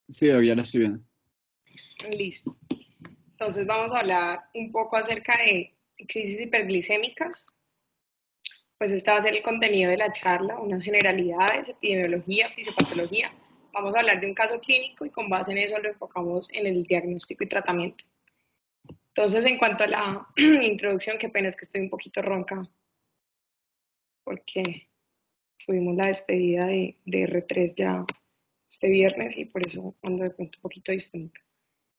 Sí, ya la estoy viendo. Listo. Entonces vamos a hablar un poco acerca de crisis hiperglicémicas. Pues este va a ser el contenido de la charla, unas generalidades, epidemiología, fisiopatología. Vamos a hablar de un caso clínico y con base en eso lo enfocamos en el diagnóstico y tratamiento. Entonces, en cuanto a la introducción, qué pena es que estoy un poquito ronca porque tuvimos la despedida de R3 ya este viernes y por eso ando de pronto un poquito disponible.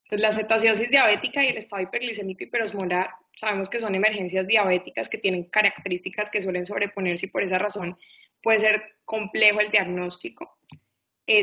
Entonces, la cetoacidosis diabética y el estado hiperglicémico hiperosmolar sabemos que son emergencias diabéticas que tienen características que suelen sobreponerse y por esa razón puede ser complejo el diagnóstico.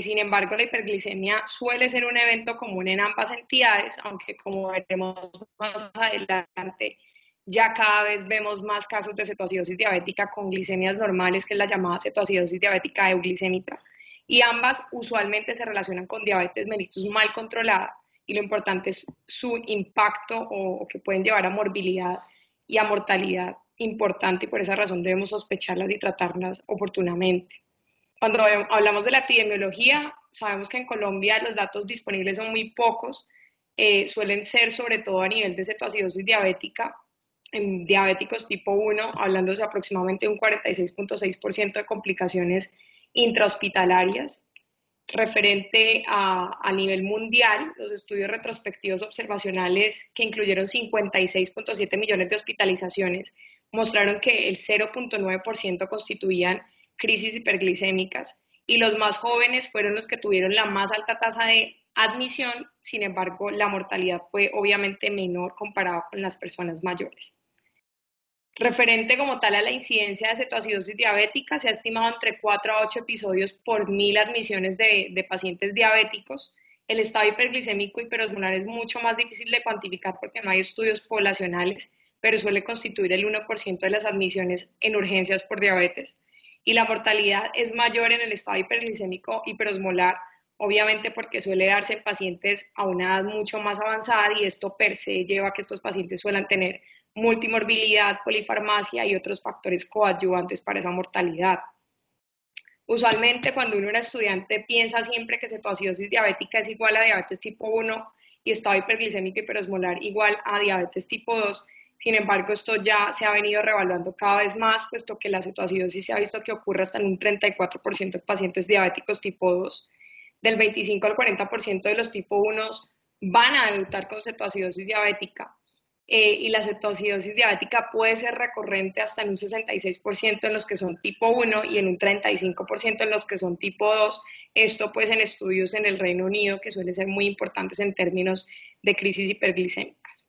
Sin embargo, la hiperglicemia suele ser un evento común en ambas entidades, aunque como veremos más adelante, ya cada vez vemos más casos de cetoacidosis diabética con glicemias normales, que es la llamada cetoacidosis diabética euglicémica, y ambas usualmente se relacionan con diabetes mellitus mal controlada, y lo importante es su impacto o que pueden llevar a morbilidad y a mortalidad importante, y por esa razón debemos sospecharlas y tratarlas oportunamente. Cuando hablamos de la epidemiología, sabemos que en Colombia los datos disponibles son muy pocos, suelen ser sobre todo a nivel de cetoacidosis diabética, en diabéticos tipo 1, hablándose aproximadamente un 46.6% de complicaciones intrahospitalarias. Referente a nivel mundial, los estudios retrospectivos observacionales que incluyeron 56.7 millones de hospitalizaciones mostraron que el 0.9% constituían crisis hiperglicémicas y los más jóvenes fueron los que tuvieron la más alta tasa de admisión. Sin embargo, la mortalidad fue obviamente menor comparada con las personas mayores. Referente como tal a la incidencia de cetoacidosis diabética, se ha estimado entre 4 a 8 episodios por 1000 admisiones de pacientes diabéticos. El estado hiperglicémico hiperosmolar es mucho más difícil de cuantificar porque no hay estudios poblacionales, pero suele constituir el 1% de las admisiones en urgencias por diabetes. Y la mortalidad es mayor en el estado hiperglicémico hiperosmolar, obviamente porque suele darse en pacientes a una edad mucho más avanzada y esto per se lleva a que estos pacientes suelen tener multimorbilidad, polifarmacia y otros factores coadyuvantes para esa mortalidad. Usualmente cuando uno era estudiante piensa siempre que cetoacidosis diabética es igual a diabetes tipo 1 y estado hiperglicémico hiperosmolar igual a diabetes tipo 2. Sin embargo, esto ya se ha venido revaluando cada vez más, puesto que la cetoacidosis se ha visto que ocurre hasta en un 34% de pacientes diabéticos tipo 2. Del 25 al 40% de los tipo 1 van a debutar con cetoacidosis diabética, y la cetoacidosis diabética puede ser recurrente hasta en un 66% en los que son tipo 1 y en un 35% en los que son tipo 2. Esto pues en estudios en el Reino Unido que suelen ser muy importantes en términos de crisis hiperglicémicas.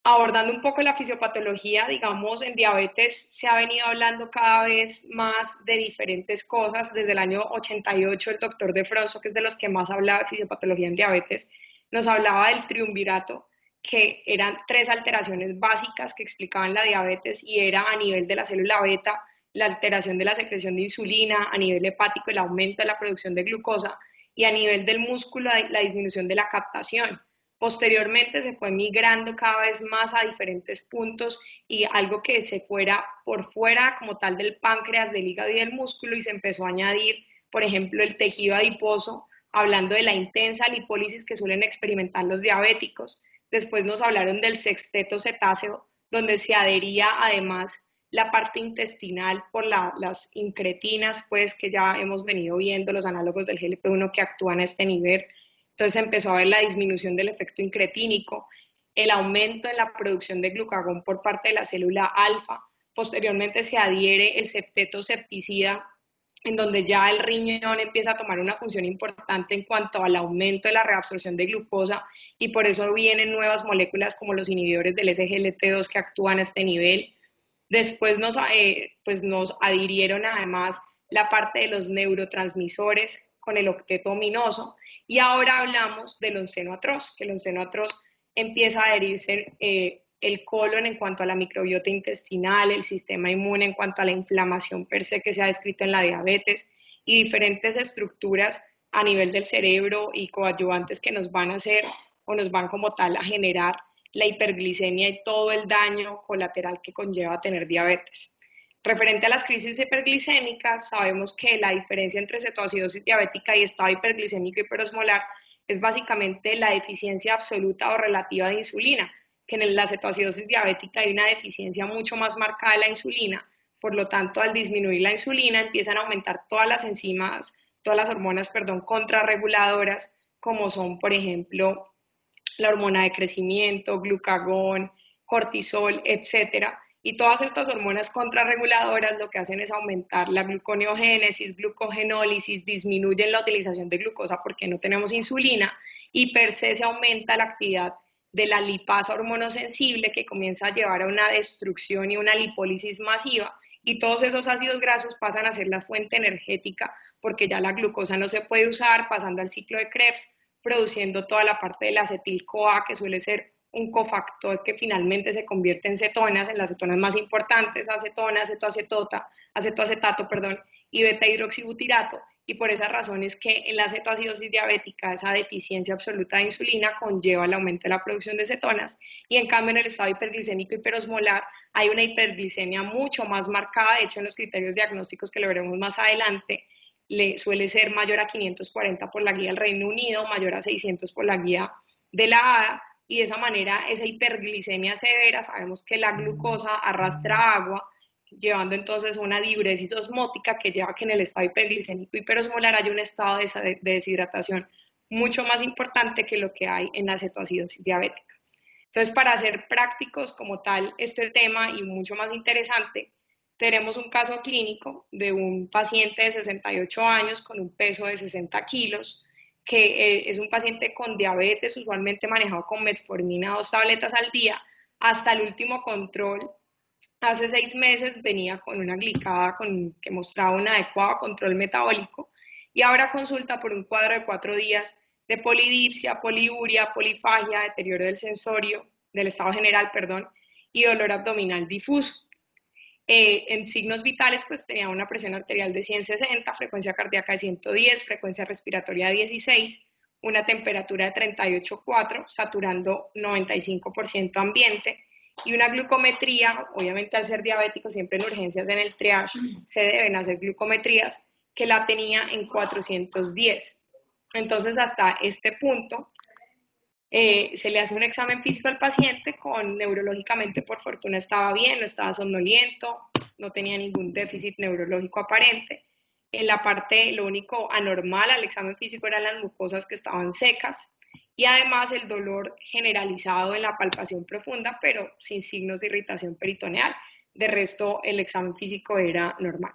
Abordando un poco la fisiopatología, digamos, en diabetes se ha venido hablando cada vez más de diferentes cosas. Desde el año 88, el doctor De Fronzo, que es de los que más hablaba de fisiopatología en diabetes, nos hablaba del triunvirato, que eran tres alteraciones básicas que explicaban la diabetes y era a nivel de la célula beta, la alteración de la secreción de insulina, a nivel hepático el aumento de la producción de glucosa y a nivel del músculo la disminución de la captación. Posteriormente se fue migrando cada vez más a diferentes puntos y algo que se fuera por fuera como tal del páncreas, del hígado y del músculo y se empezó a añadir, por ejemplo, el tejido adiposo, hablando de la intensa lipólisis que suelen experimentar los diabéticos. Después nos hablaron del sexteto cetáceo, donde se adhería además la parte intestinal por las incretinas, pues que ya hemos venido viendo los análogos del GLP-1 que actúan a este nivel. Entonces empezó a ver la disminución del efecto incretínico, el aumento en la producción de glucagón por parte de la célula alfa. Posteriormente se adhiere el septeto septicida, en donde ya el riñón empieza a tomar una función importante en cuanto al aumento de la reabsorción de glucosa y por eso vienen nuevas moléculas como los inhibidores del SGLT2 que actúan a este nivel. Después nos adhirieron además la parte de los neurotransmisores con el octeto ominoso y ahora hablamos del onceno atroz, que el onceno atroz empieza a adherirse el colon en cuanto a la microbiota intestinal, el sistema inmune en cuanto a la inflamación per se que se ha descrito en la diabetes y diferentes estructuras a nivel del cerebro y coadyuvantes que nos van a hacer o nos van como tal a generar la hiperglicemia y todo el daño colateral que conlleva tener diabetes. Referente a las crisis hiperglicémicas, sabemos que la diferencia entre cetoacidosis diabética y estado hiperglicémico hiperosmolar es básicamente la deficiencia absoluta o relativa de insulina, que en la cetoacidosis diabética hay una deficiencia mucho más marcada de la insulina. Por lo tanto, al disminuir la insulina empiezan a aumentar todas las enzimas, todas las hormonas, perdón, contrarreguladoras, como son, por ejemplo, la hormona de crecimiento, glucagón, cortisol, etcétera. Y todas estas hormonas contrarreguladoras lo que hacen es aumentar la gluconeogénesis, glucogenólisis, disminuyen la utilización de glucosa porque no tenemos insulina y per se se aumenta la actividad de la lipasa hormonosensible que comienza a llevar a una destrucción y una lipólisis masiva y todos esos ácidos grasos pasan a ser la fuente energética porque ya la glucosa no se puede usar, pasando al ciclo de Krebs, produciendo toda la parte del acetil-CoA, que suele ser un cofactor que finalmente se convierte en cetonas, en las cetonas más importantes, acetona, acetoacetato, perdón, y beta-hidroxibutirato. Y por esa razón es que en la cetoacidosis diabética esa deficiencia absoluta de insulina conlleva el aumento de la producción de cetonas y en cambio en el estado hiperglicémico hiperosmolar hay una hiperglicemia mucho más marcada, de hecho en los criterios diagnósticos que lo veremos más adelante, suele ser mayor a 540 por la guía del Reino Unido, mayor a 600 por la guía de la ADA, y de esa manera esa hiperglicemia severa, sabemos que la glucosa arrastra agua, llevando entonces una diuresis osmótica que lleva a que en el estado hiperglicémico hiperosmolar haya un estado de deshidratación mucho más importante que lo que hay en la cetoacidosis diabética. Entonces, para ser prácticos como tal este tema y mucho más interesante, tenemos un caso clínico de un paciente de 68 años con un peso de 60 kilos, que es un paciente con diabetes, usualmente manejado con metformina 2 tabletas al día. Hasta el último control, hace 6 meses, venía con una glicada que mostraba un adecuado control metabólico y ahora consulta por un cuadro de 4 días de polidipsia, poliuria, polifagia, deterioro del sensorio, del estado general, perdón, y dolor abdominal difuso. En signos vitales, pues tenía una presión arterial de 160, frecuencia cardíaca de 110, frecuencia respiratoria de 16, una temperatura de 38,4, saturando 95% ambiente, y una glucometría, obviamente al ser diabético, siempre en urgencias en el triage se deben hacer glucometrías, que la tenía en 410. Entonces, hasta este punto, se le hace un examen físico al paciente con neurológicamente, por fortuna estaba bien, no estaba somnoliento, no tenía ningún déficit neurológico aparente. En la parte, lo único anormal al examen físico eran las mucosas que estaban secas y además el dolor generalizado en la palpación profunda, pero sin signos de irritación peritoneal. De resto, el examen físico era normal.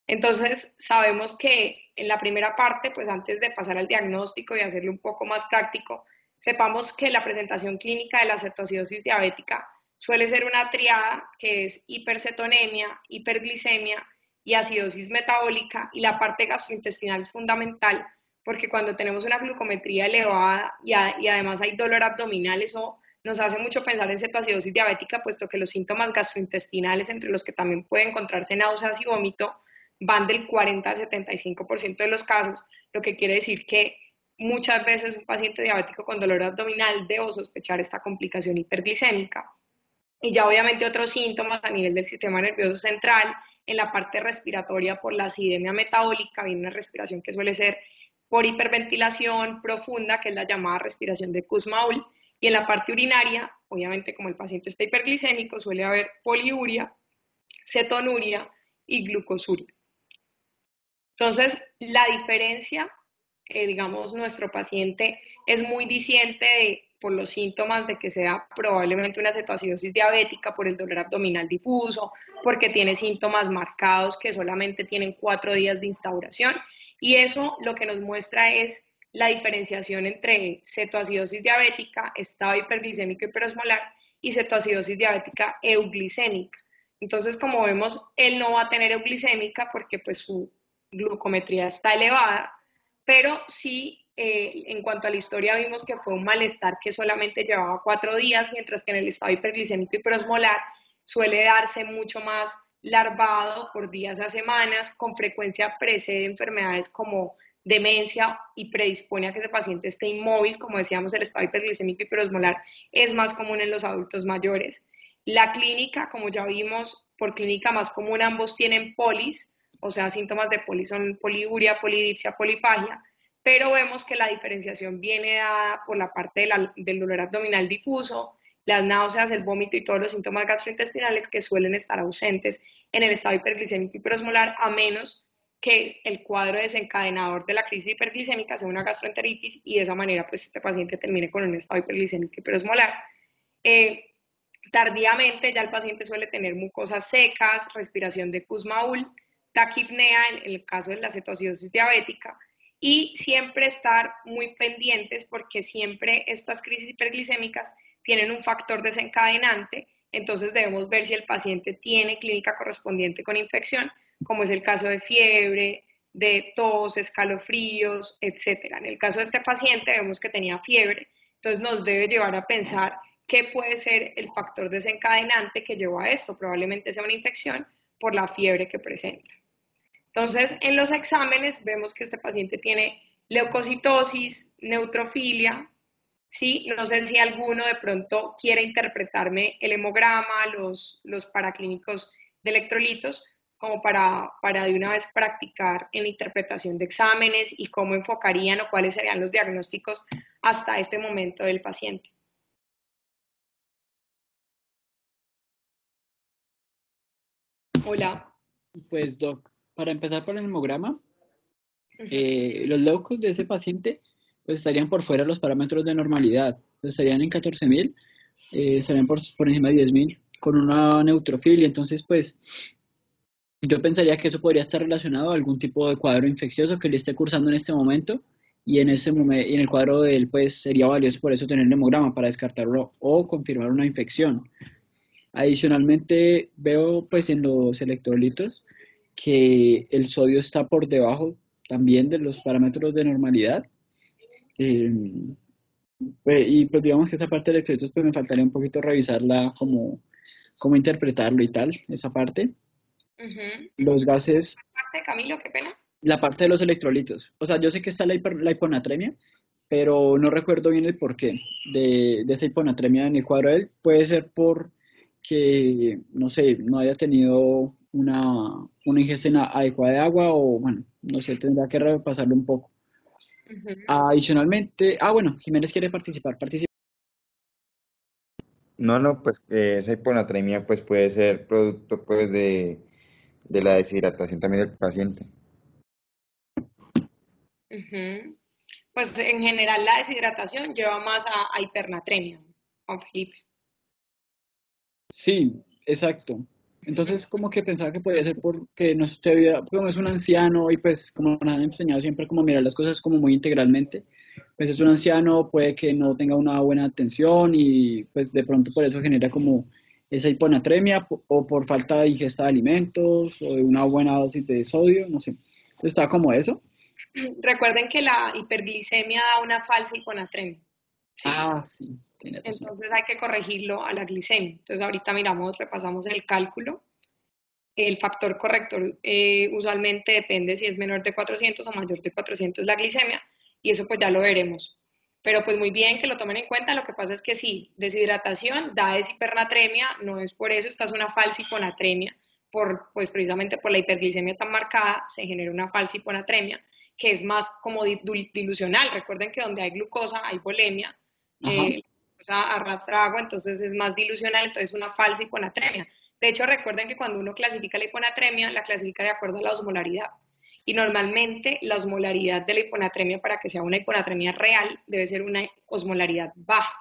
Entonces, sabemos que en la primera parte, pues antes de pasar al diagnóstico y hacerlo un poco más práctico, sepamos que la presentación clínica de la cetoacidosis diabética suele ser una triada que es hipercetonemia, hiperglicemia y acidosis metabólica, y la parte gastrointestinal es fundamental porque cuando tenemos una glucometría elevada y además hay dolor abdominal, eso nos hace mucho pensar en cetoacidosis diabética, puesto que los síntomas gastrointestinales, entre los que también puede encontrarse náuseas y vómito, van del 40 al 75% de los casos, lo que quiere decir que muchas veces un paciente diabético con dolor abdominal debe sospechar esta complicación hiperglicémica. Y ya obviamente otros síntomas a nivel del sistema nervioso central, en la parte respiratoria por la acidemia metabólica, viene una respiración que suele ser por hiperventilación profunda, que es la llamada respiración de Kussmaul, y en la parte urinaria, obviamente como el paciente está hiperglicémico, suele haber poliuria, cetonuria y glucosuria. Entonces, la diferencia, digamos, nuestro paciente es muy diciente por los síntomas de que sea probablemente una cetoacidosis diabética, por el dolor abdominal difuso, porque tiene síntomas marcados que solamente tienen 4 días de instauración. Y eso lo que nos muestra es la diferenciación entre cetoacidosis diabética, estado hiperglicémico hiperosmolar, y cetoacidosis diabética euglicémica. Entonces, como vemos, él no va a tener euglicémica porque pues su glucometría está elevada, pero sí, en cuanto a la historia vimos que fue un malestar que solamente llevaba 4 días, mientras que en el estado hiperglicémico hiperosmolar suele darse mucho más larvado por días a semanas, con frecuencia precede enfermedades como demencia y predispone a que ese paciente esté inmóvil. Como decíamos, el estado hiperglicémico hiperosmolar es más común en los adultos mayores. La clínica, como ya vimos, por clínica más común ambos tienen polis, o sea, síntomas de polis son poliuria, polidipsia, polifagia, pero vemos que la diferenciación viene dada por la parte del dolor abdominal difuso, las náuseas, el vómito y todos los síntomas gastrointestinales que suelen estar ausentes en el estado hiperglicémico hiperosmolar, a menos que el cuadro desencadenador de la crisis hiperglicémica sea una gastroenteritis y de esa manera pues este paciente termine con un estado hiperglicémico hiperosmolar. Eh, Tardíamente ya el paciente suele tener mucosas secas, respiración de Kussmaul, taquipnea en el caso de la cetoacidosis diabética y siempre estar muy pendientes porque siempre estas crisis hiperglicémicas tienen un factor desencadenante, entonces debemos ver si el paciente tiene clínica correspondiente con infección, como es el caso de fiebre, de tos, escalofríos, etcétera. En el caso de este paciente vemos que tenía fiebre, entonces nos debe llevar a pensar qué puede ser el factor desencadenante que llevó a esto. Probablemente sea una infección por la fiebre que presenta. Entonces, en los exámenes vemos que este paciente tiene leucocitosis, neutrofilia, ¿sí? No sé si alguno de pronto quiere interpretarme el hemograma, los paraclínicos de electrolitos, como para de una vez practicar en la interpretación de exámenes y cómo enfocarían o cuáles serían los diagnósticos hasta este momento del paciente. Hola. Pues, Doc, para empezar por el hemograma, Uh-huh. los leucos de ese paciente pues estarían por fuera de los parámetros de normalidad, pues, estarían en 14.000, estarían por encima de 10.000 con una neutrofilia. Entonces pues yo pensaría que eso podría estar relacionado a algún tipo de cuadro infeccioso que le esté cursando en este momento, y en ese momento, en el cuadro de él pues sería valioso por eso tener el hemograma para descartarlo o confirmar una infección. Adicionalmente veo pues en los electrolitos que el sodio está por debajo también de los parámetros de normalidad. Eh, y pues digamos que esa parte de electrolitos pues me faltaría un poquito revisarla, cómo interpretarlo y tal, esa parte. Uh-huh. Los gases, Parte, Camilo, qué pena. la parte de los electrolitos. O sea, yo sé que está la hiponatremia, pero no recuerdo bien el porqué de esa hiponatremia en el cuadro de él. Puede ser por que, no sé, no haya tenido una ingesta adecuada de agua, o bueno, no sé, tendrá que repasarlo un poco. Uh-huh. Adicionalmente, bueno, Jiménez quiere participar, participa. No, no, pues que esa hiponatremia pues puede ser producto pues de la deshidratación también del paciente. Uh-huh. Pues en general la deshidratación lleva más a hipernatremia, Juan Felipe. Sí, exacto. Entonces, como que pensaba que podía ser porque no se veía, como es un anciano y pues como nos han enseñado siempre como mirar las cosas como muy integralmente, pues es un anciano, puede que no tenga una buena atención y pues de pronto por eso genera como esa hiponatremia o por falta de ingesta de alimentos o de una buena dosis de sodio, no sé. Entonces está como eso. Recuerden que la hiperglicemia da una falsa hiponatremia, ¿sí? Sí, tiene razón. Entonces hay que corregirlo a la glicemia. Entonces ahorita miramos, repasamos el cálculo. El factor corrector usualmente depende si es menor de 400 o mayor de 400 la glicemia, y eso pues ya lo veremos. Pero pues muy bien que lo tomen en cuenta. Lo que pasa es que sí, deshidratación da hipernatremia, no es por eso, esta es una falsa hiponatremia, pues precisamente por la hiperglicemia tan marcada se genera una falsa hiponatremia que es más como dilucional. Recuerden que donde hay glucosa hay volemia, Ajá. la glucosa arrastra agua, entonces es más dilucional, entonces es una falsa hiponatremia. De hecho, recuerden que cuando uno clasifica la hiponatremia, la clasifica de acuerdo a la osmolaridad. Y normalmente la osmolaridad de la hiponatremia, para que sea una hiponatremia real, debe ser una osmolaridad baja.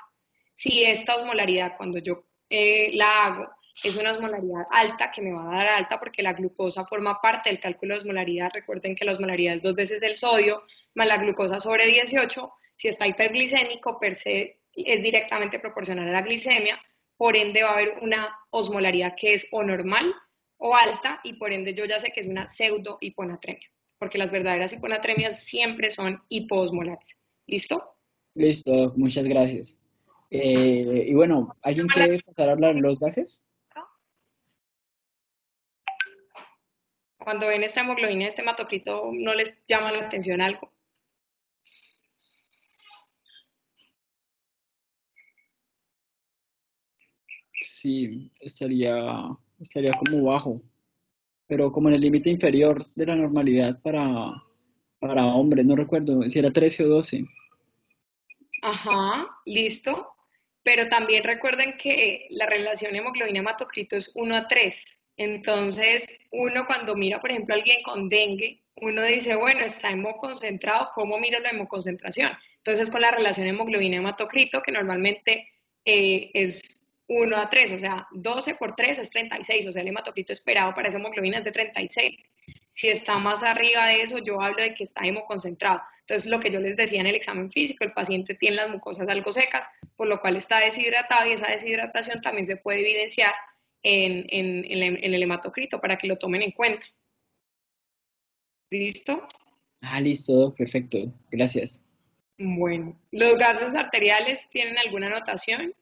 Si esta osmolaridad, cuando yo la hago, es una osmolaridad alta, que me va a dar alta porque la glucosa forma parte del cálculo de osmolaridad. Recuerden que la osmolaridad es 2 veces el sodio más la glucosa sobre 18. Si está hiperglicémico, per se es directamente proporcional a la glicemia, por ende va a haber una osmolaridad que es o normal o alta, y por ende yo ya sé que es una pseudo hiponatremia, porque las verdaderas hiponatremias siempre son hipoosmolares. ¿Listo? Listo, muchas gracias. Y bueno, ¿alguien quiere pasar a hablar de los gases? Cuando ven esta hemoglobina, este hematocrito, ¿no les llama la atención algo? Sí, estaría. estaría como bajo, pero como en el límite inferior de la normalidad para hombres, no recuerdo si era 13 o 12. Ajá, listo. Pero también recuerden que la relación hemoglobina-hematocrito es 1:3. Entonces, uno cuando mira, por ejemplo, a alguien con dengue, uno dice, bueno, está hemoconcentrado, ¿cómo miro la hemoconcentración? Entonces, con la relación hemoglobina-hematocrito, que normalmente es 1:3, o sea, 12 por 3 es 36, o sea, el hematocrito esperado para esa hemoglobina es de 36. Si está más arriba de eso, yo hablo de que está hemoconcentrado. Entonces, lo que yo les decía en el examen físico, el paciente tiene las mucosas algo secas, por lo cual está deshidratado y esa deshidratación también se puede evidenciar en el hematocrito para que lo tomen en cuenta. ¿Listo? Ah, listo, perfecto, gracias. Bueno, ¿los gases arteriales tienen alguna anotación?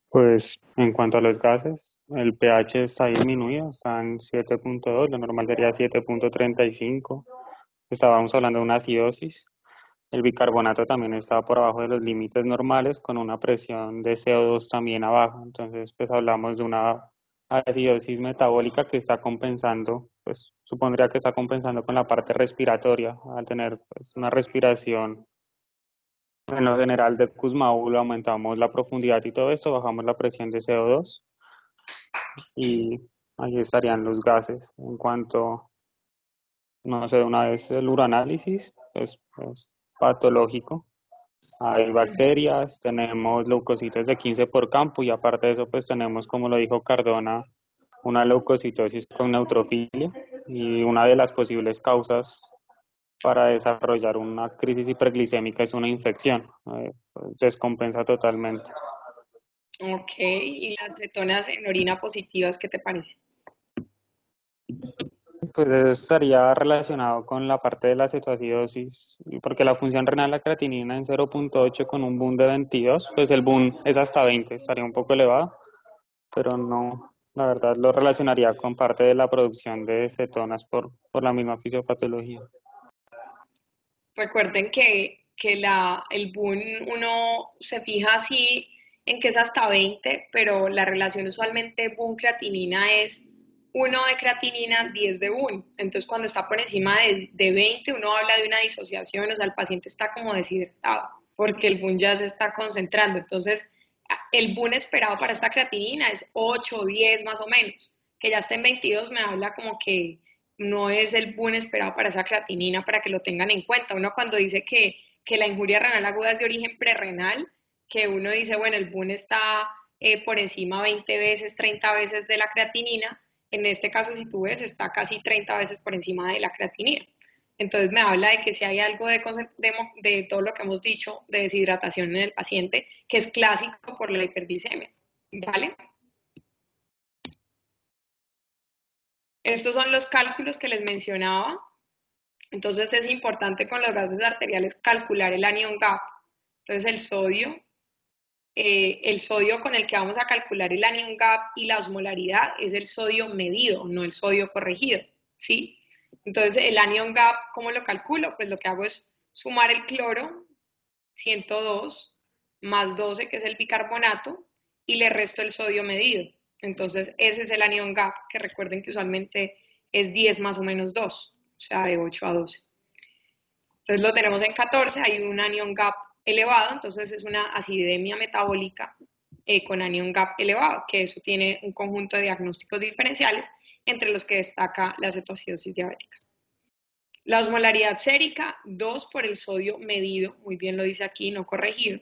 Pues en cuanto a los gases, el pH está disminuido, está en 7.2, lo normal sería 7.35. Estábamos hablando de una acidosis. El bicarbonato también está por abajo de los límites normales con una presión de CO2 también abajo. Entonces, pues hablamos de una acidosis metabólica que está compensando, pues supondría que está compensando con la parte respiratoria. Al tener pues, una respiración en lo general de Kussmaul, aumentamos la profundidad y todo esto, bajamos la presión de CO2 y ahí estarían los gases. En cuanto, no sé, una vez el uranálisis, pues patológico. Hay bacterias, tenemos leucocitos de 15 por campo y aparte de eso pues tenemos, como lo dijo Cardona, una leucocitosis con neutrofilia y una de las posibles causas para desarrollar una crisis hiperglicémica es una infección, pues, descompensa totalmente. Ok, ¿y las cetonas en orina positivas, qué te parece? Pues eso estaría relacionado con la parte de la cetoacidosis, porque la función renal de la creatinina en 0.8 con un boom de 22, pues el boom es hasta 20, estaría un poco elevado, pero no, la verdad lo relacionaría con parte de la producción de cetonas por la misma fisiopatología. Recuerden que el boom uno se fija así en que es hasta 20, pero la relación usualmente boom-creatinina es 1 de creatinina, 10 de boom. Entonces, cuando está por encima de 20, uno habla de una disociación, o sea, el paciente está como deshidratado, porque el boom ya se está concentrando. Entonces, el boom esperado para esta creatinina es 8 o 10 más o menos. Que ya esté en 22 me habla como que no es el boom esperado para esa creatinina para que lo tengan en cuenta. Uno cuando dice que la injuria renal aguda es de origen prerrenal, que uno dice, bueno, el boom está por encima 20 veces, 30 veces de la creatinina, en este caso si tú ves está casi 30 veces por encima de la creatinina. Entonces me habla de que si hay algo de todo lo que hemos dicho de deshidratación en el paciente, que es clásico por la hiperglicemia, ¿vale? Estos son los cálculos que les mencionaba. Entonces es importante con los gases arteriales calcular el anion gap. Entonces el sodio con el que vamos a calcular el anion gap y la osmolaridad es el sodio medido, no el sodio corregido, ¿sí? Entonces el anion gap, ¿cómo lo calculo? Pues lo que hago es sumar el cloro, 102, más 12, que es el bicarbonato, y le resto el sodio medido. Entonces ese es el anion gap, que recuerden que usualmente es 10 más o menos 2, o sea, de 8 a 12. Entonces lo tenemos en 14, hay un anion gap elevado, entonces es una acidemia metabólica con anion gap elevado, que eso tiene un conjunto de diagnósticos diferenciales, entre los que destaca la cetoacidosis diabética. La osmolaridad sérica, 2 por el sodio medido, muy bien lo dice aquí, no corregido.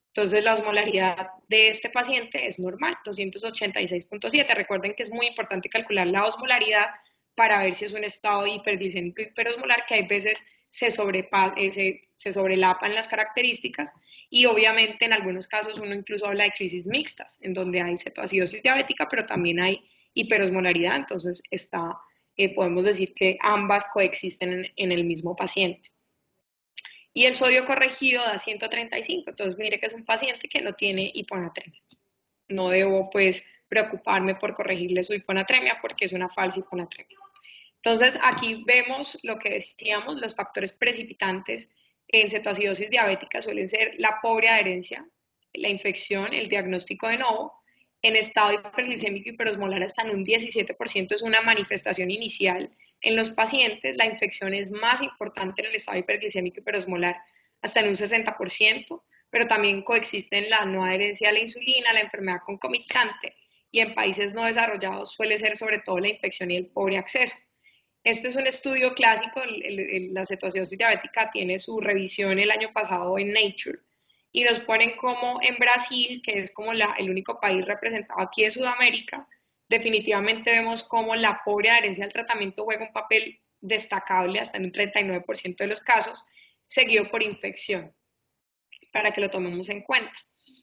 Entonces la osmolaridad de este paciente es normal, 286.7. Recuerden que es muy importante calcular la osmolaridad para ver si es un estado hiperglicémico hiperosmolar, que hay veces se sobrelapan las características y obviamente en algunos casos uno incluso habla de crisis mixtas, en donde hay cetoacidosis diabética, pero también hay hiperosmolaridad, entonces podemos decir que ambas coexisten en el mismo paciente. Y el sodio corregido da 135, entonces mire que es un paciente que no tiene hiponatremia. No debo pues preocuparme por corregirle su hiponatremia porque es una falsa hiponatremia. Entonces aquí vemos lo que decíamos, los factores precipitantes en cetoacidosis diabética suelen ser la pobre adherencia, la infección, el diagnóstico de novo en estado hiperglicémico hiperosmolar hasta en un 17% es una manifestación inicial. En los pacientes la infección es más importante en el estado hiperglicémico hiperosmolar hasta en un 60%, pero también coexisten la no adherencia a la insulina, la enfermedad concomitante, y en países no desarrollados suele ser sobre todo la infección y el pobre acceso. Este es un estudio clásico, la cetoacidosis diabética tiene su revisión el año pasado en Nature, y nos ponen como en Brasil, que es como el único país representado aquí de Sudamérica, definitivamente vemos como la pobre adherencia al tratamiento juega un papel destacable hasta en un 39% de los casos, seguido por infección, para que lo tomemos en cuenta.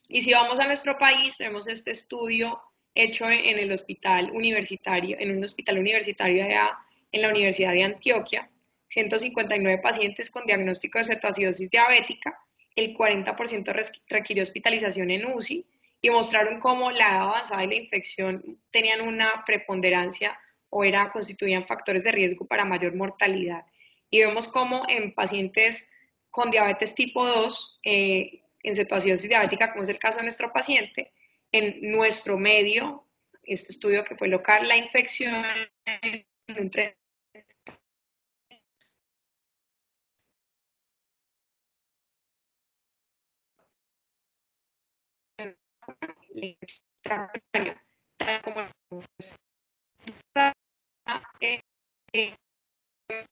Y si vamos a nuestro país, tenemos este estudio hecho en el hospital universitario, en un hospital universitario allá en la Universidad de Antioquia, 159 pacientes con diagnóstico de cetoacidosis diabética, el 40% requirió hospitalización en UCI y mostraron cómo la edad avanzada y la infección tenían una preponderancia o constituían factores de riesgo para mayor mortalidad. Y vemos cómo en pacientes con diabetes tipo 2, en cetoacidosis diabética, como es el caso de nuestro paciente, en nuestro medio, este estudio que fue local, la infección en un 30 como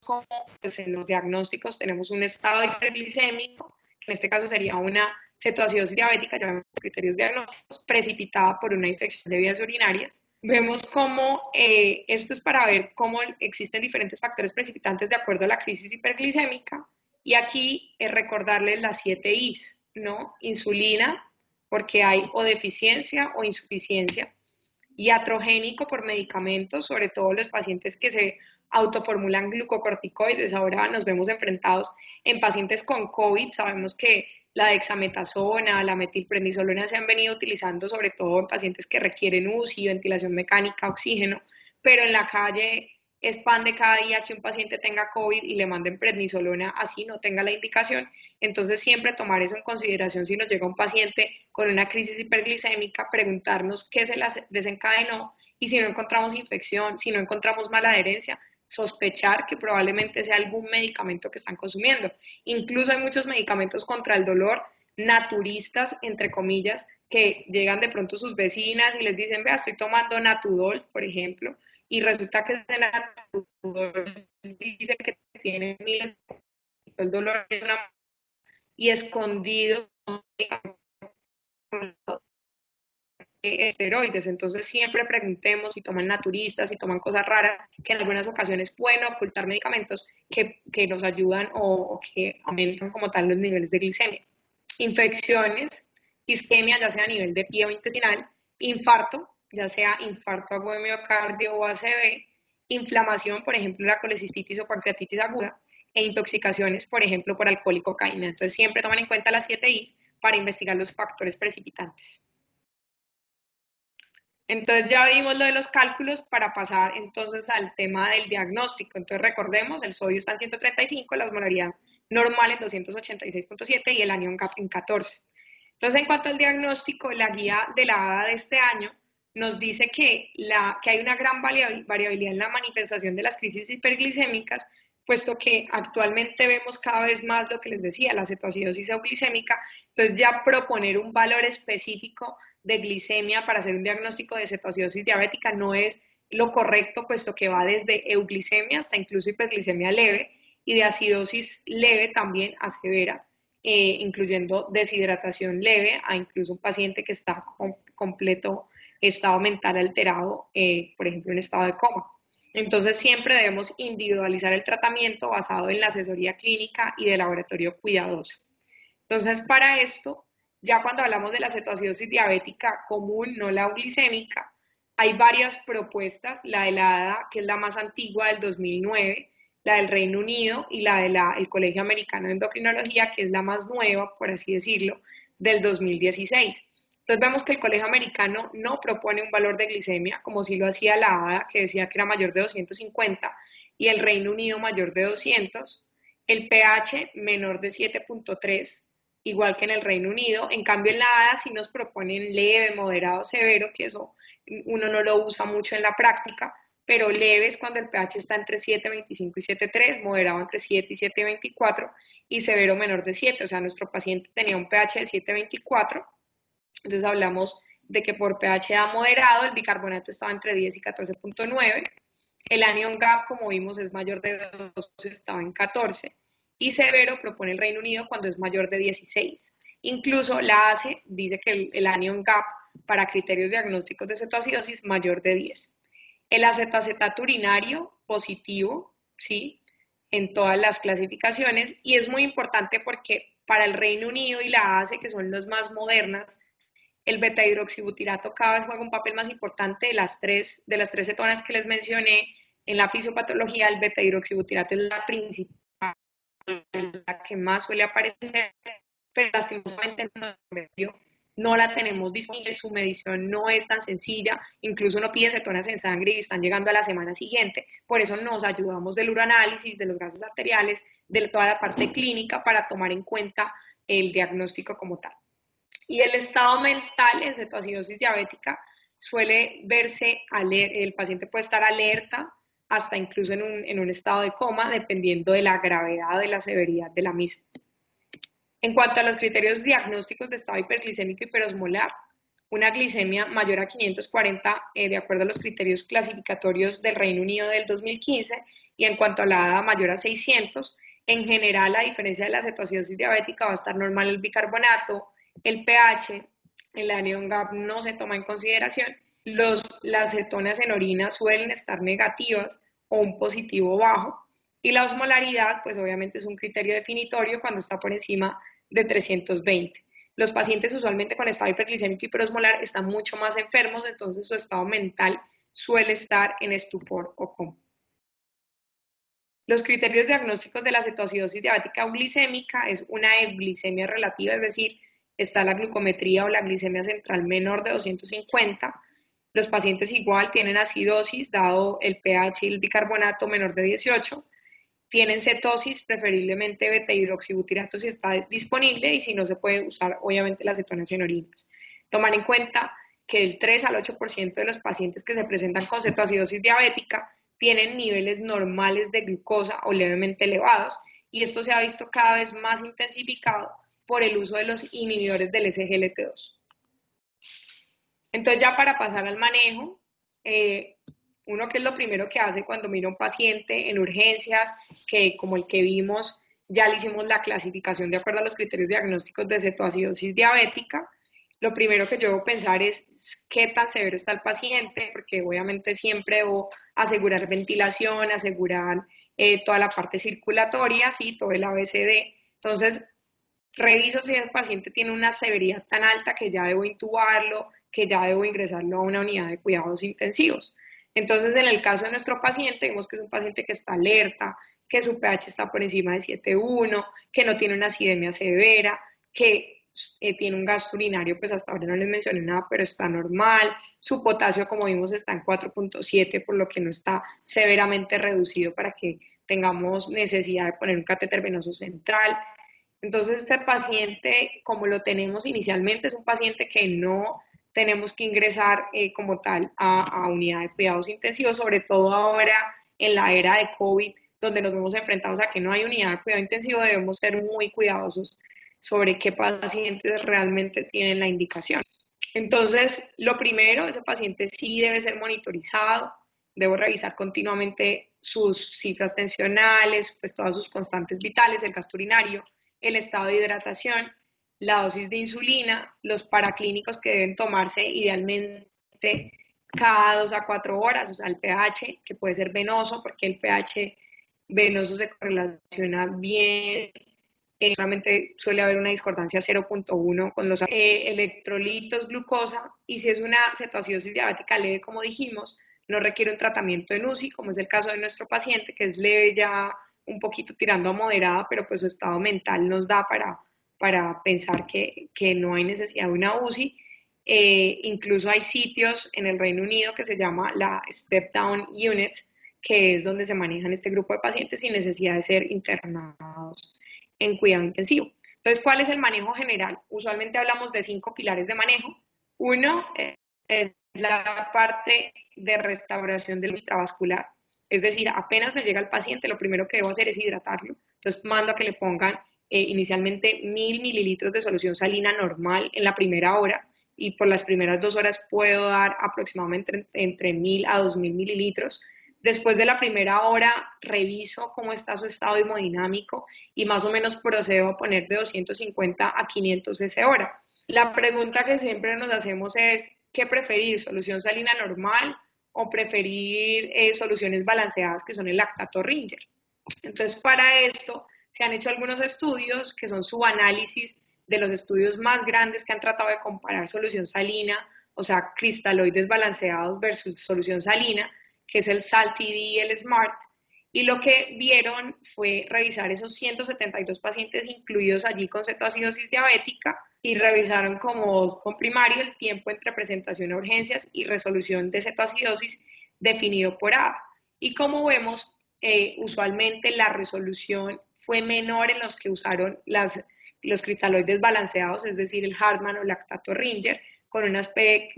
como pues, en los diagnósticos tenemos un estado hiperglicémico, que en este caso sería una cetoacidosis diabética, ya vemos los criterios diagnósticos, precipitada por una infección de vías urinarias. Vemos cómo esto es para ver cómo existen diferentes factores precipitantes de acuerdo a la crisis hiperglicémica, y aquí es recordarles las 7 Is, ¿no? Insulina, porque hay o deficiencia o insuficiencia, iatrogénico por medicamentos, sobre todo los pacientes que se autoformulan glucocorticoides. Ahora nos vemos enfrentados en pacientes con COVID, sabemos que la dexametasona, la metilprednisolona se han venido utilizando sobre todo en pacientes que requieren UCI, ventilación mecánica, oxígeno, pero en la calle es pan de cada día que un paciente tenga COVID y le manden prednisolona así no tenga la indicación. Entonces siempre tomar eso en consideración si nos llega un paciente con una crisis hiperglicémica, preguntarnos qué se la desencadenó, y si no encontramos infección, si no encontramos mala adherencia, sospechar que probablemente sea algún medicamento que están consumiendo. Incluso hay muchos medicamentos contra el dolor naturistas, entre comillas, que llegan de pronto sus vecinas y les dicen, vea, estoy tomando Natudol, por ejemplo, y resulta que ese Natudol dice que tiene miles el dolor y escondido esteroides. Entonces siempre preguntemos si toman naturistas, si toman cosas raras, que en algunas ocasiones pueden ocultar medicamentos que nos ayudan o que aumentan como tal los niveles de glicemia. Infecciones, isquemia, ya sea a nivel de pie o intestinal, infarto, ya sea infarto agudo de miocardio o ACV, inflamación, por ejemplo, la colecistitis o pancreatitis aguda, e intoxicaciones, por ejemplo, por alcohol y cocaína. Entonces siempre toman en cuenta las 7 Is para investigar los factores precipitantes. Entonces ya vimos lo de los cálculos para pasar entonces al tema del diagnóstico. Entonces recordemos, el sodio está en 135, la osmolaridad normal en 286.7 y el anión en 14. Entonces en cuanto al diagnóstico, la guía de la ADA de este año nos dice que hay una gran variabilidad en la manifestación de las crisis hiperglicémicas, puesto que actualmente vemos cada vez más lo que les decía, la cetoacidosis euglicémica. Entonces ya proponer un valor específico de glicemia para hacer un diagnóstico de cetoacidosis diabética no es lo correcto, puesto que va desde euglicemia hasta incluso hiperglicemia leve, y de acidosis leve también a severa, incluyendo deshidratación leve a incluso un paciente que está con completo estado mental alterado, por ejemplo en estado de coma. Entonces siempre debemos individualizar el tratamiento basado en la asesoría clínica y de laboratorio cuidadoso. Entonces para esto, ya cuando hablamos de la cetoacidosis diabética común, no la euglicémica, hay varias propuestas, la de la ADA, que es la más antigua del 2009, la del Reino Unido, y la del Colegio Americano de Endocrinología, que es la más nueva, por así decirlo, del 2016. Entonces vemos que el Colegio Americano no propone un valor de glicemia, como si lo hacía la ADA, que decía que era mayor de 250, y el Reino Unido mayor de 200, el pH menor de 7.3, igual que en el Reino Unido. En cambio, en la ADA sí nos proponen leve, moderado, severo, que eso uno no lo usa mucho en la práctica, pero leve es cuando el pH está entre 7,25 y 7,3, moderado entre 7 y 7,24 y severo menor de 7. O sea, nuestro paciente tenía un pH de 7,24, entonces hablamos de que por pH moderado el bicarbonato estaba entre 10 y 14,9. El anion gap, como vimos, es mayor de 12, estaba en 14. Y severo propone el Reino Unido cuando es mayor de 16. Incluso la ACE dice que el anion gap para criterios diagnósticos de cetoacidosis mayor de 10. El acetoacetato urinario positivo, ¿sí? En todas las clasificaciones, y es muy importante porque para el Reino Unido y la ACE, que son las más modernas, el beta-hidroxibutirato cada vez juega un papel más importante de las tres cetonas que les mencioné. En la fisiopatología, el beta-hidroxibutirato es la principal, la que más suele aparecer, pero lastimosamente no la tenemos disponible, su medición no es tan sencilla, incluso uno pide cetonas en sangre y están llegando a la semana siguiente, por eso nos ayudamos del uroanálisis, de los gases arteriales, de toda la parte clínica para tomar en cuenta el diagnóstico como tal. Y el estado mental en cetoacidosis diabética suele verse, el paciente puede estar alerta hasta incluso en un estado de coma, dependiendo de la gravedad o de la severidad de la misma. En cuanto a los criterios diagnósticos de estado hiperglicémico hiperosmolar, una glicemia mayor a 540 de acuerdo a los criterios clasificatorios del Reino Unido del 2015, y en cuanto a la ADA mayor a 600, en general, a diferencia de la cetoacidosis diabética, va a estar normal el bicarbonato, el pH, el anion gap no se toma en consideración, las cetonas en orina suelen estar negativas o un positivo bajo, y la osmolaridad, pues obviamente es un criterio definitorio cuando está por encima de 320. Los pacientes usualmente con estado hiperglicémico hiperosmolar están mucho más enfermos, entonces su estado mental suele estar en estupor o coma. Los criterios diagnósticos de la cetoacidosis diabética euglicémica es una euglicemia relativa, es decir, está la glucometría o la glicemia central menor de 250. Los pacientes igual tienen acidosis, dado el pH y el bicarbonato menor de 18. Tienen cetosis, preferiblemente beta-hidroxibutirato si está disponible, y si no se puede usar, obviamente, las cetonas en orinas. Tomar en cuenta que el 3 al 8% de los pacientes que se presentan con cetoacidosis diabética tienen niveles normales de glucosa o levemente elevados, y esto se ha visto cada vez más intensificado por el uso de los inhibidores del SGLT2. Entonces, ya para pasar al manejo, uno que es lo primero que hace cuando mira a un paciente en urgencias, que como el que vimos, ya le hicimos la clasificación de acuerdo a los criterios diagnósticos de cetoacidosis diabética, lo primero que yo debo pensar es qué tan severo está el paciente, porque obviamente siempre debo asegurar ventilación, asegurar toda la parte circulatoria, ¿sí? Todo el ABCD. Entonces, reviso si el paciente tiene una severidad tan alta que ya debo intubarlo, que ya debo ingresarlo a una unidad de cuidados intensivos. Entonces, en el caso de nuestro paciente, vemos que es un paciente que está alerta, que su pH está por encima de 7,1, que no tiene una acidemia severa, que tiene un gasto urinario, pues hasta ahora no les mencioné nada, pero está normal. Su potasio, como vimos, está en 4,7, por lo que no está severamente reducido para que tengamos necesidad de poner un catéter venoso central. Entonces, este paciente, como lo tenemos inicialmente, es un paciente que no tenemos que ingresar como tal a unidad de cuidados intensivos, sobre todo ahora en la era de COVID, donde nos vemos enfrentados a que no hay unidad de cuidado intensivo. Debemos ser muy cuidadosos sobre qué pacientes realmente tienen la indicación. Entonces, lo primero, ese paciente sí debe ser monitorizado, debo revisar continuamente sus cifras tensionales, pues todas sus constantes vitales, el gasto urinario, el estado de hidratación, la dosis de insulina, los paraclínicos que deben tomarse idealmente cada 2 a 4 horas, o sea, el pH, que puede ser venoso, porque el pH venoso se correlaciona bien, solamente suele haber una discordancia 0,1 con los electrolitos, glucosa, y si es una cetoacidosis diabética leve, como dijimos, no requiere un tratamiento en UCI, como es el caso de nuestro paciente, que es leve, ya un poquito tirando a moderada, pero pues su estado mental nos da para pensar que no hay necesidad de una UCI. Incluso hay sitios en el Reino Unido que se llama la Step Down Unit, que es donde se manejan este grupo de pacientes sin necesidad de ser internados en cuidado intensivo. Entonces, ¿cuál es el manejo general? Usualmente hablamos de 5 pilares de manejo. Uno es la parte de restauración del intravascular, es decir, apenas me llega el paciente, lo primero que debo hacer es hidratarlo. Entonces, mando a que le pongan inicialmente 1000 mililitros de solución salina normal en la primera hora, y por las primeras 2 horas puedo dar aproximadamente entre 1000 a 2000 mililitros. Después de la primera hora, reviso cómo está su estado hemodinámico y más o menos procedo a poner de 250 a 500 cc hora. La pregunta que siempre nos hacemos es, ¿qué preferir? ¿Solución salina normal o preferir soluciones balanceadas que son el lactato Ringer? Entonces, para esto se han hecho algunos estudios que son subanálisis de los estudios más grandes que han tratado de comparar solución salina, o sea, cristaloides balanceados versus solución salina, que es el SALT-TD y el SMART, y lo que vieron fue revisar esos 172 pacientes incluidos allí con cetoacidosis diabética y revisaron con primario el tiempo entre presentación a urgencias y resolución de cetoacidosis definido por ADA. Y como vemos, usualmente la resolución fue menor en los que usaron los cristaloides balanceados, es decir, el Hartmann o lactato Ringer, con una P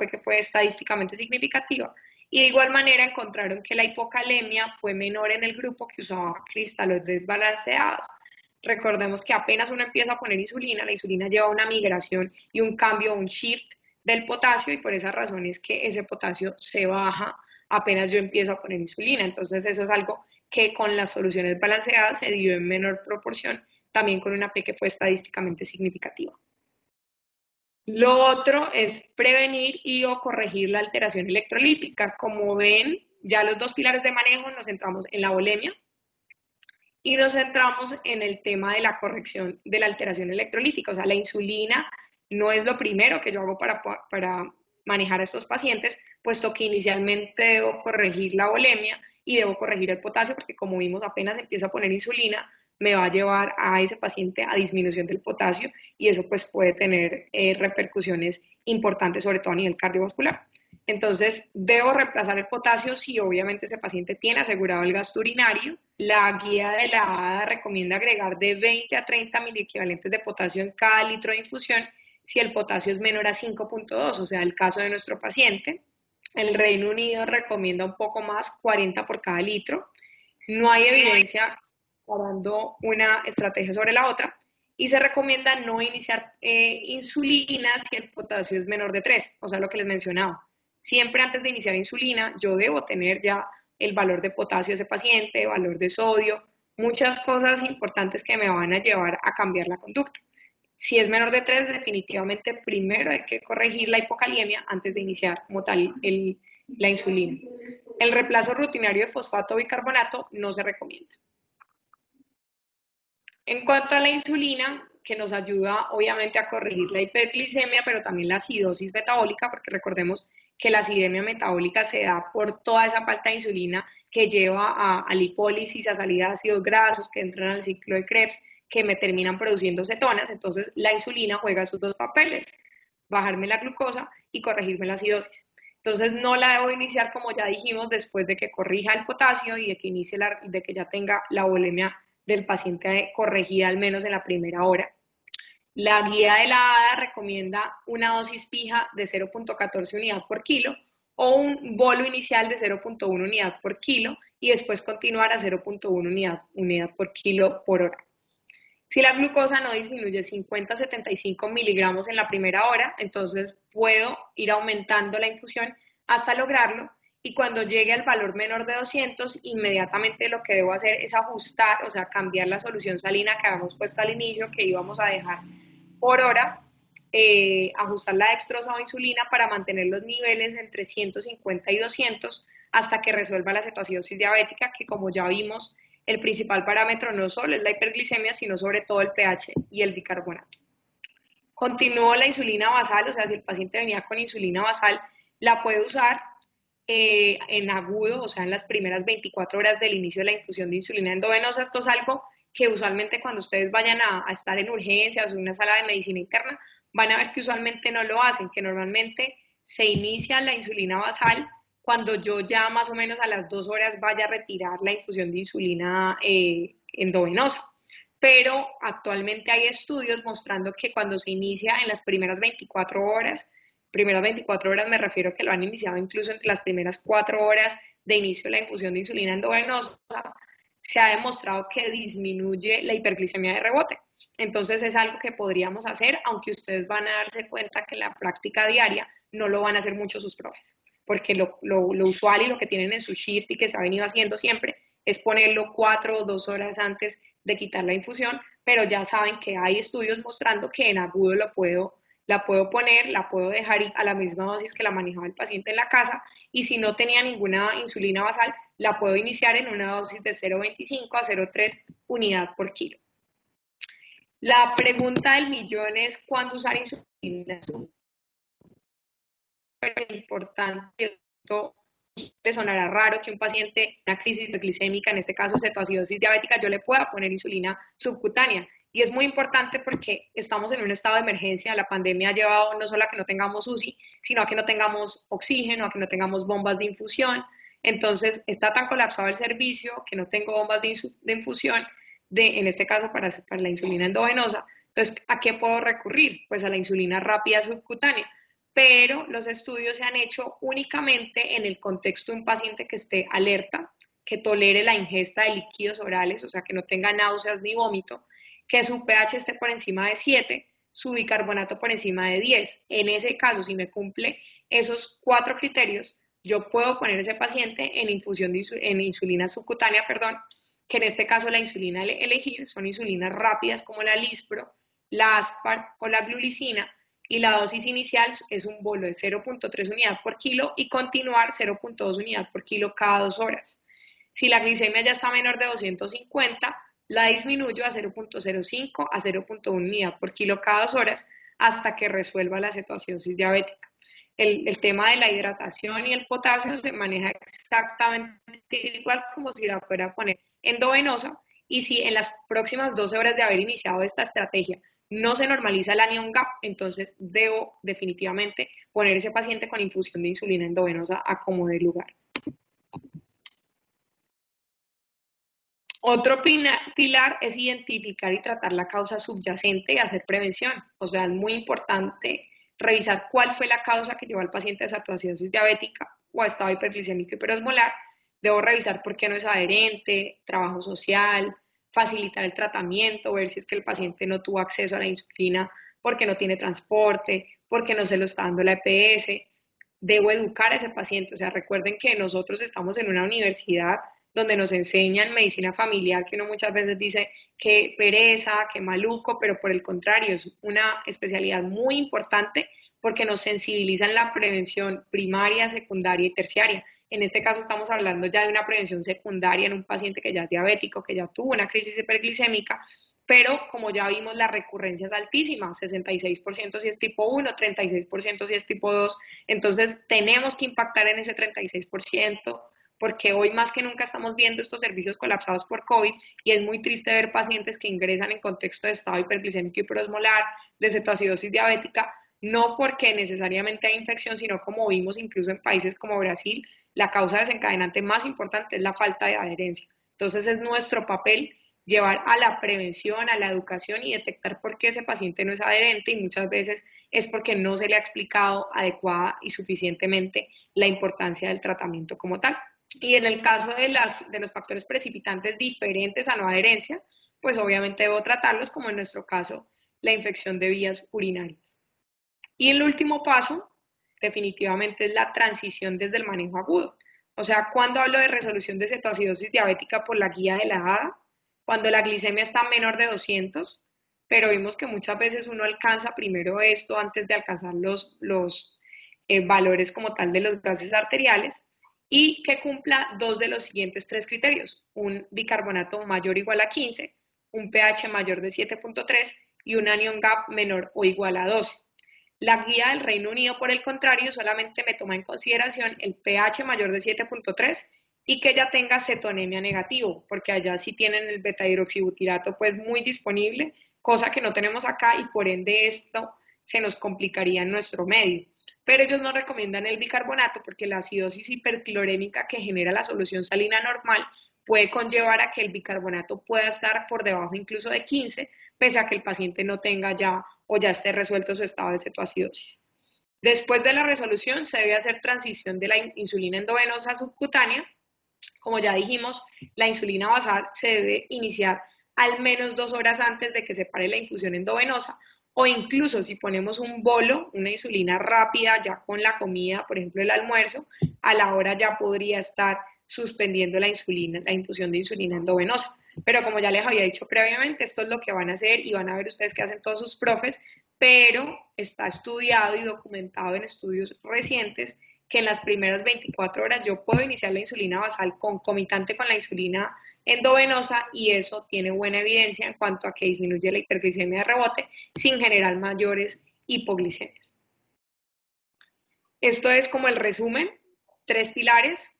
que fue estadísticamente significativa. Y de igual manera encontraron que la hipocalemia fue menor en el grupo que usaba cristaloides balanceados. Recordemos que apenas uno empieza a poner insulina, la insulina lleva una migración y un cambio, un shift del potasio, y por esa razón es que ese potasio se baja apenas yo empiezo a poner insulina. Entonces eso es algo que con las soluciones balanceadas se dio en menor proporción, también con una P que fue estadísticamente significativa. Lo otro es prevenir y o corregir la alteración electrolítica. Como ven, ya los 2 pilares de manejo nos centramos en la volemia y nos centramos en el tema de la corrección de la alteración electrolítica. O sea, la insulina no es lo primero que yo hago para manejar a estos pacientes, puesto que inicialmente debo corregir la volemia y debo corregir el potasio, porque como vimos, apenas empieza a poner insulina, me va a llevar a ese paciente a disminución del potasio, y eso pues puede tener repercusiones importantes, sobre todo a nivel cardiovascular. Entonces, debo reemplazar el potasio si obviamente ese paciente tiene asegurado el gasto urinario. La guía de la ADA recomienda agregar de 20 a 30 miliequivalentes de potasio en cada litro de infusión si el potasio es menor a 5.2, o sea, el caso de nuestro paciente. El Reino Unido recomienda un poco más, 40 por cada litro. No hay evidencia comparando una estrategia sobre la otra, y se recomienda no iniciar insulina si el potasio es menor de 3, o sea, lo que les mencionaba. Siempre antes de iniciar insulina, yo debo tener ya el valor de potasio de ese paciente, valor de sodio, muchas cosas importantes que me van a llevar a cambiar la conducta. Si es menor de 3, definitivamente primero hay que corregir la hipocaliemia antes de iniciar como tal la insulina. El reemplazo rutinario de fosfato o bicarbonato no se recomienda. En cuanto a la insulina, que nos ayuda obviamente a corregir la hiperglicemia, pero también la acidosis metabólica, porque recordemos que la acidemia metabólica se da por toda esa falta de insulina que lleva a lipólisis, a salida de ácidos grasos que entran al ciclo de Krebs, que me terminan produciendo cetonas. Entonces la insulina juega sus 2 papeles, bajarme la glucosa y corregirme la acidosis. Entonces no la debo iniciar, como ya dijimos, después de que corrija el potasio y de que ya tenga la volemia del paciente corregida al menos en la primera hora. La guía de la ADA recomienda una dosis fija de 0.14 unidad por kilo o un bolo inicial de 0.1 unidad por kilo y después continuar a 0.1 unidad por kilo por hora. Si la glucosa no disminuye 50 a 75 miligramos en la primera hora, entonces puedo ir aumentando la infusión hasta lograrlo, y cuando llegue al valor menor de 200, inmediatamente lo que debo hacer es ajustar, o sea, cambiar la solución salina que habíamos puesto al inicio, que íbamos a dejar por hora, ajustar la dextrosa o insulina para mantener los niveles entre 150 y 200 hasta que resuelva la cetoacidosis diabética, que como ya vimos, el principal parámetro no solo es la hiperglicemia, sino sobre todo el pH y el bicarbonato. Continúo la insulina basal, o sea, si el paciente venía con insulina basal, la puede usar en agudo, o sea, en las primeras 24 horas del inicio de la infusión de insulina endovenosa. Esto es algo que usualmente cuando ustedes vayan a estar en urgencias o en una sala de medicina interna, van a ver que usualmente no lo hacen, que normalmente se inicia la insulina basal cuando yo ya más o menos a las 2 horas vaya a retirar la infusión de insulina endovenosa. pero actualmente hay estudios mostrando que cuando se inicia en las primeras 24 horas me refiero que lo han iniciado incluso entre las primeras 4 horas de inicio de la infusión de insulina endovenosa, se ha demostrado que disminuye la hiperglicemia de rebote. Entonces es algo que podríamos hacer, aunque ustedes van a darse cuenta que en la práctica diaria no lo van a hacer mucho sus profes, porque lo usual y lo que tienen en su shift y que se ha venido haciendo siempre es ponerlo 4 o 2 horas antes de quitar la infusión, pero ya saben que hay estudios mostrando que en agudo la puedo poner, la puedo dejar a la misma dosis que la manejaba el paciente en la casa, y si no tenía ninguna insulina basal, la puedo iniciar en una dosis de 0,25 a 0,3 unidad por kilo. La pregunta del millón es ¿cuándo usar insulina? Es importante. Le sonará raro que un paciente, una crisis glicémica, en este caso cetoacidosis diabética, yo le pueda poner insulina subcutánea. Y es muy importante porque estamos en un estado de emergencia. La pandemia ha llevado no solo a que no tengamos UCI, sino a que no tengamos oxígeno, a que no tengamos bombas de infusión. Entonces, está tan colapsado el servicio que no tengo bombas de infusión, en este caso para la insulina endovenosa. Entonces, ¿a qué puedo recurrir? Pues a la insulina rápida subcutánea, pero los estudios se han hecho únicamente en el contexto de un paciente que esté alerta, que tolere la ingesta de líquidos orales, o sea, que no tenga náuseas ni vómito, que su pH esté por encima de 7, su bicarbonato por encima de 10. En ese caso, si me cumple esos 4 criterios, yo puedo poner a ese paciente en insulina subcutánea, que en este caso la insulina elegir son insulinas rápidas como la Lispro, la Aspart o la glulicina, y la dosis inicial es un bolo de 0,3 unidad por kilo y continuar 0,2 unidad por kilo cada 2 horas. Si la glicemia ya está menor de 250, la disminuyo a 0,05 a 0,1 unidad por kilo cada 2 horas hasta que resuelva la cetoacidosis diabética. El tema de la hidratación y el potasio se maneja exactamente igual como si la fuera a poner endovenosa, y si en las próximas 12 horas de haber iniciado esta estrategia no se normaliza el anion gap, entonces debo definitivamente poner ese paciente con infusión de insulina endovenosa a como dé lugar. Otro pilar es identificar y tratar la causa subyacente y hacer prevención. O sea, es muy importante revisar cuál fue la causa que llevó al paciente a cetoacidosis diabética o a estado hiperglicémico hiperosmolar. Debo revisar por qué no es adherente, trabajo social, facilitar el tratamiento, ver si es que el paciente no tuvo acceso a la insulina porque no tiene transporte, porque no se lo está dando la EPS. Debo educar a ese paciente. O sea, recuerden que nosotros estamos en una universidad donde nos enseñan medicina familiar, que uno muchas veces dice que pereza, que maluco, pero por el contrario, es una especialidad muy importante porque nos sensibilizan la prevención primaria, secundaria y terciaria. En este caso estamos hablando ya de una prevención secundaria en un paciente que ya es diabético, que ya tuvo una crisis hiperglicémica, pero como ya vimos, la recurrencia es altísima, 66% si es tipo 1, 36% si es tipo 2, entonces tenemos que impactar en ese 36%, porque hoy más que nunca estamos viendo estos servicios colapsados por COVID, y es muy triste ver pacientes que ingresan en contexto de estado hiperglicémico hiperosmolar, de cetoacidosis diabética, no porque necesariamente hay infección, sino como vimos incluso en países como Brasil, la causa desencadenante más importante es la falta de adherencia. Entonces es nuestro papel llevar a la prevención, a la educación y detectar por qué ese paciente no es adherente, y muchas veces es porque no se le ha explicado adecuada y suficientemente la importancia del tratamiento como tal. Y en el caso de los factores precipitantes diferentes a no adherencia, pues obviamente debo tratarlos, como en nuestro caso la infección de vías urinarias. Y el último paso definitivamente es la transición desde el manejo agudo. O sea, cuando hablo de resolución de cetoacidosis diabética por la guía de la ADA, cuando la glicemia está menor de 200, pero vimos que muchas veces uno alcanza primero esto antes de alcanzar los valores como tal de los gases arteriales, y que cumpla dos de los siguientes 3 criterios: un bicarbonato mayor o igual a 15, un pH mayor de 7,3 y un anion gap menor o igual a 12. La guía del Reino Unido, por el contrario, solamente me toma en consideración el pH mayor de 7,3 y que ya tenga cetonemia negativo, porque allá sí tienen el beta-hidroxibutirato pues muy disponible, cosa que no tenemos acá, y por ende esto se nos complicaría en nuestro medio. Pero ellos no recomiendan el bicarbonato porque la acidosis hiperclorémica que genera la solución salina normal puede conllevar a que el bicarbonato pueda estar por debajo incluso de 15, pese a que el paciente no tenga ya o ya esté resuelto su estado de cetoacidosis. Después de la resolución se debe hacer transición de la insulina endovenosa subcutánea. Como ya dijimos, la insulina basal se debe iniciar al menos 2 horas antes de que se pare la infusión endovenosa, o incluso si ponemos un bolo, una insulina rápida ya con la comida, por ejemplo el almuerzo, a la hora ya podría estar suspendiendo la insulina, la infusión de insulina endovenosa. Pero como ya les había dicho previamente, esto es lo que van a hacer y van a ver ustedes que hacen todos sus profes, pero está estudiado y documentado en estudios recientes que en las primeras 24 horas yo puedo iniciar la insulina basal concomitante con la insulina endovenosa y eso tiene buena evidencia en cuanto a que disminuye la hiperglicemia de rebote sin generar mayores hipoglicemias. Esto es como el resumen, 3 pilares.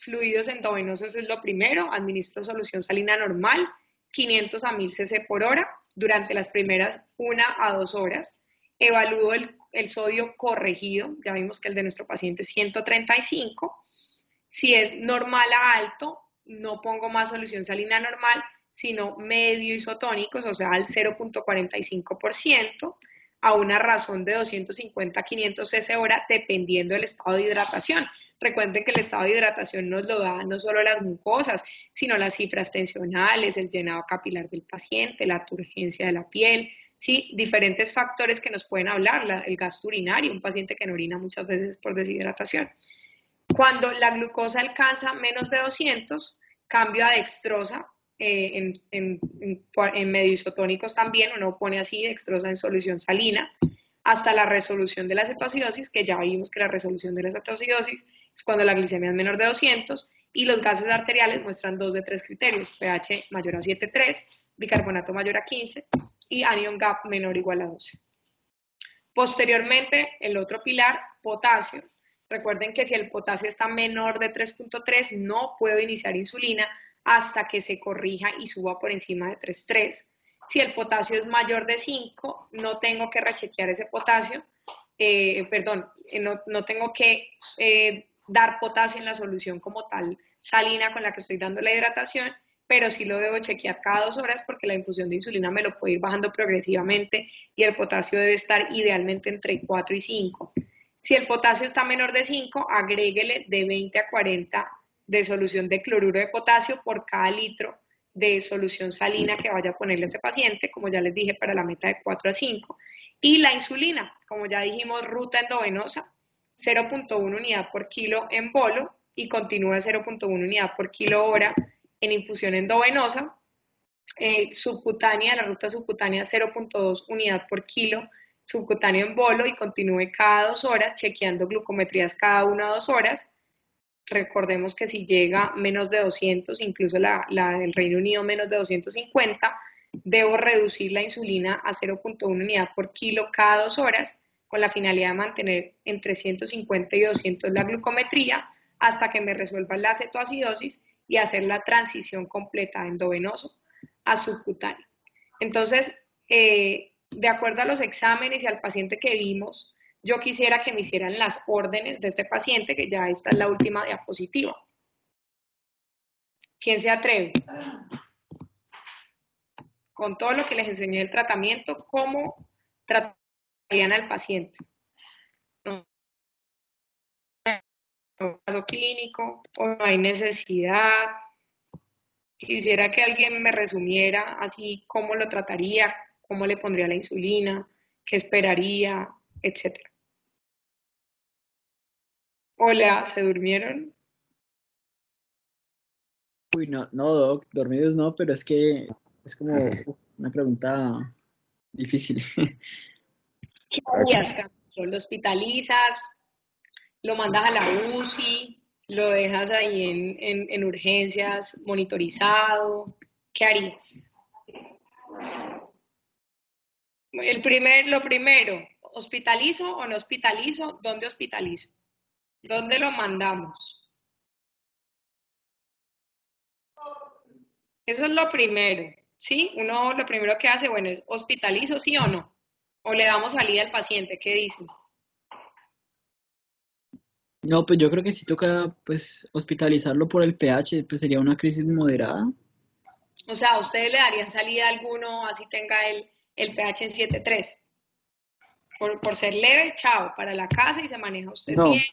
Fluidos endovenosos es lo primero, administro solución salina normal, 500 a 1000 cc por hora, durante las primeras 1 a 2 horas. Evalúo el sodio corregido, ya vimos que el de nuestro paciente es 135. Si es normal a alto, no pongo más solución salina normal, sino medio isotónicos, o sea, al 0.45%, a una razón de 250 a 500 cc hora, dependiendo del estado de hidratación. Recuerden que el estado de hidratación nos lo da no solo las mucosas, sino las cifras tensionales, el llenado capilar del paciente, la turgencia de la piel, ¿sí? Diferentes factores que nos pueden hablar, el gasto urinario, un paciente que no orina muchas veces por deshidratación. Cuando la glucosa alcanza menos de 200, cambio a dextrosa, en medio isotónicos también, uno pone así dextrosa en solución salina, hasta la resolución de la cetoacidosis, que ya vimos que la resolución de la cetoacidosis es cuando la glicemia es menor de 200, y los gases arteriales muestran 2 de 3 criterios, pH mayor a 7,3, bicarbonato mayor a 15 y anion gap menor o igual a 12. Posteriormente, el otro pilar, potasio. Recuerden que si el potasio está menor de 3.3, no puedo iniciar insulina hasta que se corrija y suba por encima de 3.3. Si el potasio es mayor de 5, no tengo que rechequear ese potasio, no tengo que dar potasio en la solución como tal salina con la que estoy dando la hidratación, pero sí lo debo chequear cada 2 horas porque la infusión de insulina me lo puede ir bajando progresivamente y el potasio debe estar idealmente entre 4 y 5. Si el potasio está menor de 5, agréguele de 20 a 40 de solución de cloruro de potasio por cada litro de solución salina que vaya a ponerle a ese paciente, como ya les dije, para la meta de 4 a 5. Y la insulina, como ya dijimos, ruta endovenosa, 0.1 unidad por kilo en bolo y continúa 0.1 unidad por kilo hora en infusión endovenosa. Subcutánea, la ruta subcutánea 0.2 unidad por kilo subcutáneo en bolo y continúe cada 2 horas, chequeando glucometrías cada 1 a 2 horas. Recordemos que si llega menos de 200, incluso la del Reino Unido menos de 250, debo reducir la insulina a 0.1 unidad por kilo cada 2 horas, con la finalidad de mantener entre 150 y 200 la glucometría hasta que me resuelva la cetoacidosis y hacer la transición completa de endovenoso a subcutáneo. Entonces, de acuerdo a los exámenes y al paciente que vimos, yo quisiera que me hicieran las órdenes de este paciente, que ya esta es la última diapositiva. ¿Quién se atreve? Con todo lo que les enseñé del tratamiento, ¿cómo tratarían al paciente? ¿No? ¿Un caso clínico o no hay necesidad? Quisiera que alguien me resumiera así cómo lo trataría, cómo le pondría la insulina, qué esperaría, etcétera. Hola, ¿se durmieron? Uy, no, no, Doc, dormidos no, pero es que es como una pregunta difícil. ¿Qué harías, Camilo? ¿Lo hospitalizas? ¿Lo mandas a la UCI? ¿Lo dejas ahí en urgencias monitorizado? ¿Qué harías? Lo primero, ¿hospitalizo o no hospitalizo? ¿Dónde hospitalizo? ¿Dónde lo mandamos? Eso es lo primero, ¿sí? Uno lo primero que hace, bueno, es ¿hospitalizo sí o no? ¿O le damos salida al paciente? ¿Qué dicen? No, pues yo creo que si toca pues hospitalizarlo por el pH, pues sería una crisis moderada. O sea, ¿a ustedes le darían salida a alguno así tenga el pH en 7,3? Por ser leve, chao, para la casa y se maneja usted bien.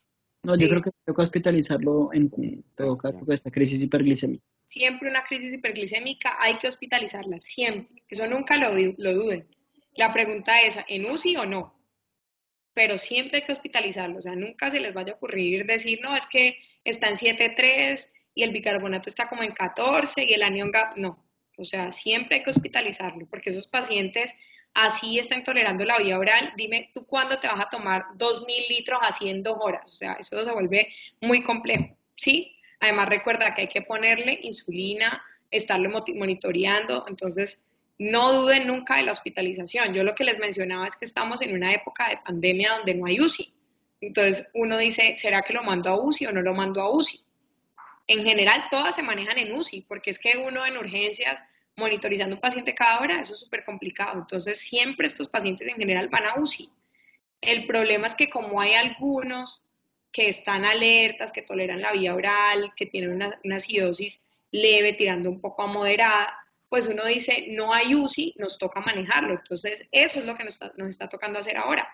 No, no, yo Sí, creo que toca hospitalizarlo en todo caso Ya. por esta crisis hiperglicémica. siempre una crisis hiperglicémica hay que hospitalizarla, siempre. Eso nunca lo duden. La pregunta es, ¿en UCI o no? Pero siempre hay que hospitalizarlo. O sea, nunca se les vaya a ocurrir decir, no, es que está en 7,3 y el bicarbonato está como en 14 y el anión GAP, no. O sea, siempre hay que hospitalizarlo, porque esos pacientes así están tolerando la vía oral. Dime, ¿tú cuándo te vas a tomar 2.000 litros así en 2 horas? O sea, eso se vuelve muy complejo, ¿sí? Además, recuerda que hay que ponerle insulina, estarlo monitoreando, entonces no duden nunca de la hospitalización. Yo lo que les mencionaba es que estamos en una época de pandemia donde no hay UCI. Entonces uno dice, ¿será que lo mando a UCI o no lo mando a UCI? En general todas se manejan en UCI, porque es que uno en urgencias monitorizando un paciente cada hora, eso es súper complicado. Entonces siempre estos pacientes en general van a UCI. El problema es que como hay algunos que están alertas, que toleran la vía oral, que tienen una acidosis leve, tirando un poco a moderada, pues uno dice, no hay UCI, nos toca manejarlo. Entonces, eso es lo que nos está tocando hacer ahora.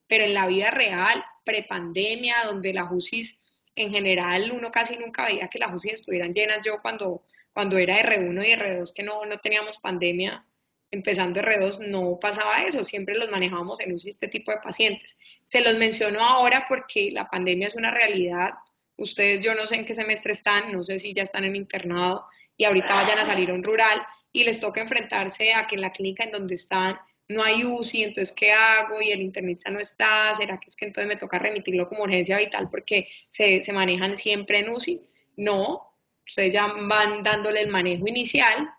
Pero en la vida real, prepandemia, donde las UCIs en general uno casi nunca veía que las UCIs estuvieran llenas. Yo cuando era R1 y R2 que no teníamos pandemia, empezando R2 no pasaba eso, siempre los manejábamos en UCI este tipo de pacientes. Se los menciono ahora porque la pandemia es una realidad. Ustedes, yo no sé en qué semestre están, no sé si ya están en internado y ahorita vayan a salir a un rural y les toca enfrentarse a que en la clínica en donde están no hay UCI, entonces ¿qué hago? Y el internista no está, ¿será que es que entonces me toca remitirlo como urgencia vital porque se manejan siempre en UCI? No, ustedes ya van dándole el manejo inicial,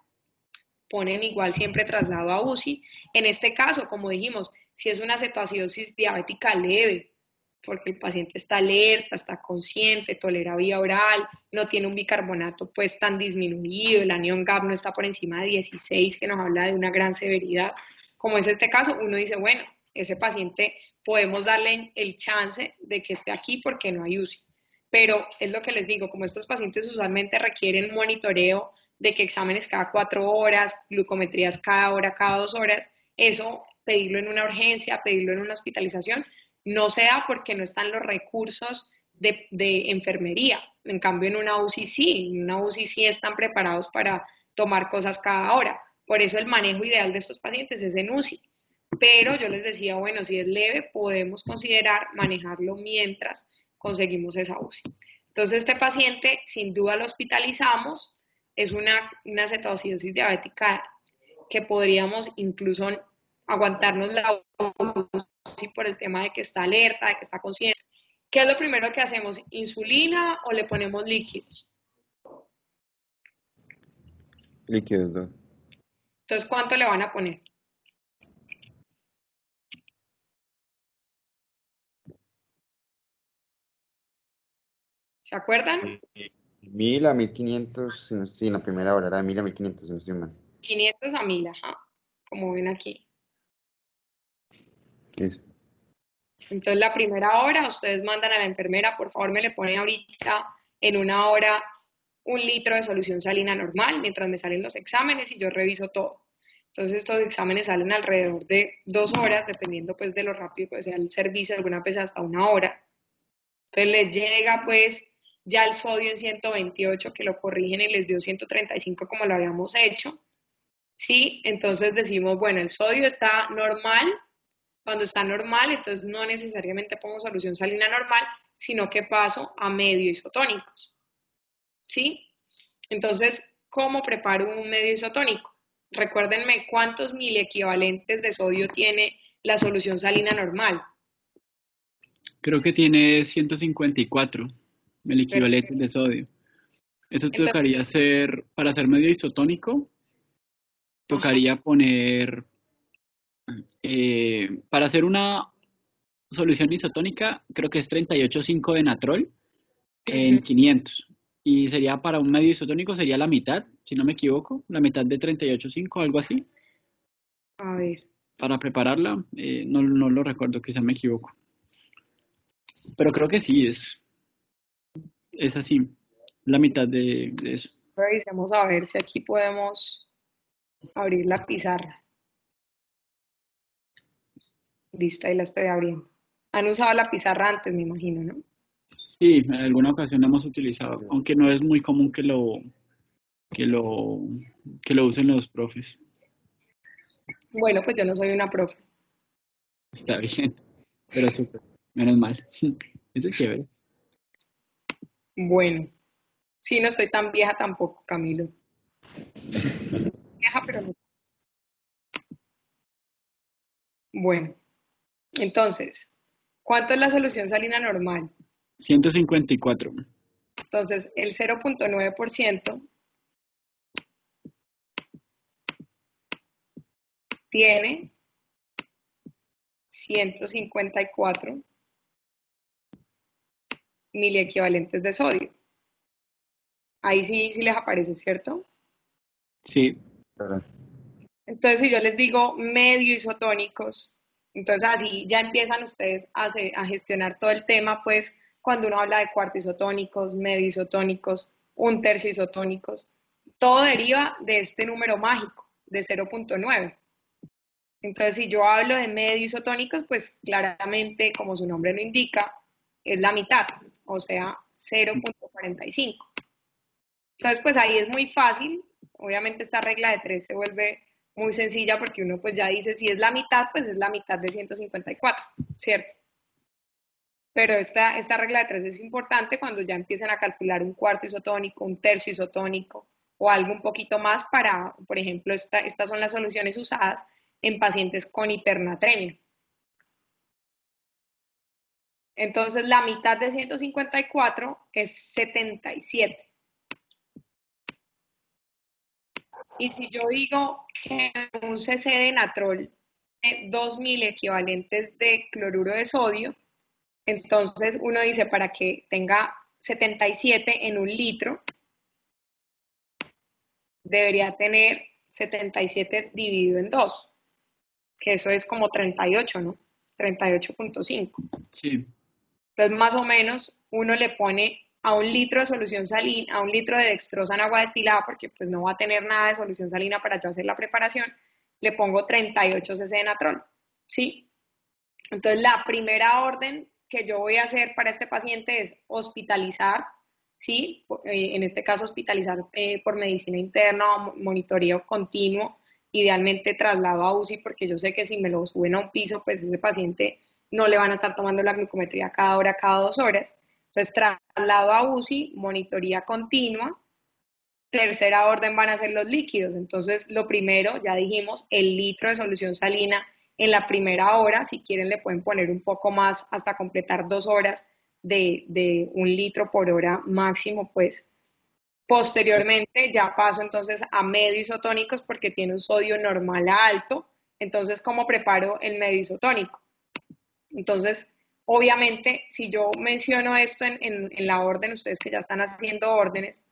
ponen igual siempre traslado a UCI. En este caso, como dijimos, si es una cetoacidosis diabética leve, porque el paciente está alerta, está consciente, tolera vía oral, no tiene un bicarbonato pues tan disminuido, el anión GAP no está por encima de 16, que nos habla de una gran severidad, como es este caso, uno dice, bueno, ese paciente podemos darle el chance de que esté aquí porque no hay UCI. Pero es lo que les digo, como estos pacientes usualmente requieren monitoreo de que exámenes cada 4 horas, glucometrías cada hora, cada 2 horas, eso pedirlo en una urgencia, pedirlo en una hospitalización, no se da porque no están los recursos de enfermería. En cambio, en una UCI sí, en una UCI sí están preparados para tomar cosas cada hora. Por eso el manejo ideal de estos pacientes es en UCI. Pero yo les decía, bueno, si es leve, podemos considerar manejarlo mientras conseguimos esa UCI. Entonces, este paciente, sin duda lo hospitalizamos, es una cetoacidosis diabética que podríamos incluso aguantarnos la UCI por el tema de que está alerta, de que está consciente. ¿Qué es lo primero que hacemos? ¿Insulina o le ponemos líquidos? Líquidos, dos. Entonces, ¿cuánto le van a poner? ¿Se acuerdan? 1000 a 1500, sí, en la primera hora era de 1000 a 1500, si no estoy mal. 500 a 1000, ajá, como ven aquí. Eso. Entonces, la primera hora, ustedes mandan a la enfermera, por favor, me le ponen ahorita en una hora 1 litro de solución salina normal, mientras me salen los exámenes y yo reviso todo. Entonces, estos exámenes salen alrededor de 2 horas, dependiendo pues de lo rápido que sea el servicio, algunas veces hasta 1 hora. Entonces, les llega pues ya el sodio en 128, que lo corrigen y les dio 135 como lo habíamos hecho. Sí, entonces decimos, bueno, el sodio está normal. Cuando está normal, entonces no necesariamente pongo solución salina normal, sino que paso a medio isotónicos. ¿Sí? Entonces, ¿cómo preparo un medio isotónico? Recuérdenme cuántos miliequivalentes de sodio tiene la solución salina normal. Creo que tiene 154 el equivalente Perfecto. de sodio. Eso Entonces, tocaría hacer, para hacer medio isotónico, ajá, tocaría poner, para hacer una solución isotónica, creo que es 38,5 de natrol en uh-huh. 500. Y sería para un medio isotónico, sería la mitad, si no me equivoco, la mitad de 38,5, algo así, A ver, para prepararla. No lo recuerdo, quizá me equivoco. Pero creo que sí es. es así, la mitad de eso. Revisemos a ver si aquí podemos abrir la pizarra. Listo, ahí la estoy abriendo. Han usado la pizarra antes, me imagino, ¿no? Sí, en alguna ocasión lo hemos utilizado, aunque no es muy común que lo, que lo usen los profes. Bueno, pues yo no soy una profe. Está bien, pero súper, menos mal. Eso es chévere. Bueno, sí, no estoy tan vieja tampoco, Camilo. Vieja, pero no. Bueno, entonces, ¿cuánto es la solución salina normal? 154. Entonces, el 0,9% tiene 154 miliequivalentes de sodio. Ahí sí, sí les aparece, ¿cierto? Sí, Claro. Entonces, si yo les digo medio isotónicos, entonces así ya empiezan ustedes a gestionar todo el tema, pues cuando uno habla de cuarto isotónicos, medio isotónicos, un tercio isotónicos, todo deriva de este número mágico de 0,9. Entonces, si yo hablo de medio isotónicos, pues claramente, como su nombre lo indica, es la mitad, o sea, 0,45. Entonces, pues ahí es muy fácil. Obviamente esta regla de 3 se vuelve muy sencilla porque uno pues ya dice, si es la mitad, pues es la mitad de 154, ¿cierto? Pero esta regla de 3 es importante cuando ya empiecen a calcular un cuarto isotónico, un tercio isotónico o algo un poquito más para, por ejemplo, estas son las soluciones usadas en pacientes con hipernatremia. Entonces, la mitad de 154 es 77. Y si yo digo que un cc de natrol tiene 2000 equivalentes de cloruro de sodio, entonces uno dice para que tenga 77 en un litro, debería tener 77 dividido en 2, que eso es como 38, ¿no? 38,5. sí. Entonces, más o menos, uno le pone a un litro de solución salina, a un litro de dextrosa en agua destilada, porque pues no va a tener nada de solución salina para yo hacer la preparación, le pongo 38 cc de natrol, ¿sí? Entonces, la primera orden que yo voy a hacer para este paciente es hospitalizar, ¿sí? En este caso, hospitalizar por medicina interna o monitoreo continuo, idealmente traslado a UCI, porque yo sé que si me lo suben a un piso, pues ese paciente no le van a estar tomando la glucometría cada hora, cada 2 horas. Entonces, traslado a UCI, monitoría continua. Tercera orden van a ser los líquidos. Entonces, lo primero, ya dijimos, el litro de solución salina en la primera hora. Si quieren, le pueden poner un poco más hasta completar 2 horas de 1 litro por hora máximo, pues. Posteriormente, ya paso entonces a medio isotónicos porque tiene un sodio normal a alto. Entonces, ¿cómo preparo el medio isotónico? Entonces, obviamente, si yo menciono esto en la orden, ustedes que ya están haciendo órdenes,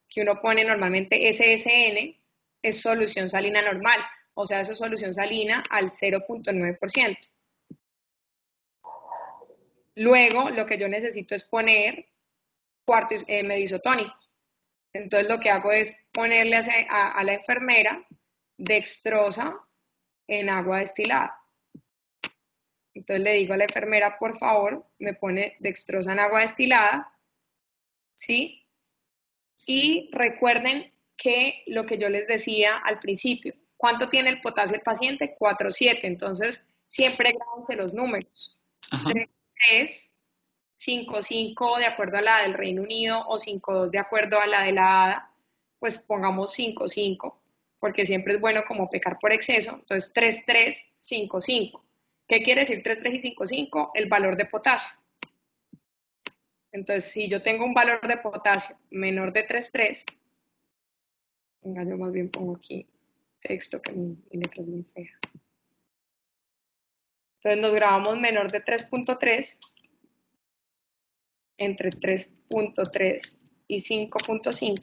que uno pone normalmente SSN, es solución salina normal, o sea, eso es solución salina al 0,9%. Luego, lo que yo necesito es poner medio isotónico. Entonces, lo que hago es ponerle a la enfermera dextrosa en agua destilada. Entonces, le digo a la enfermera, por favor, me pone dextrosa en agua destilada, ¿sí? Y recuerden que lo que yo les decía al principio, ¿cuánto tiene el potasio el paciente? 4,7. Entonces, siempre grábense los números. Ajá. 3,3, 5,5 de acuerdo a la del Reino Unido o 5,2 de acuerdo a la de la ADA, pues pongamos 5,5, porque siempre es bueno como pecar por exceso. Entonces, 3,3, 5,5. ¿Qué quiere decir 3,3 y 5,5? El valor de potasio. Entonces, si yo tengo un valor de potasio menor de 3,3, venga, yo más bien pongo aquí texto que mi letra es muy fea. Entonces nos grabamos menor de 3,3, entre 3,3 y 5,5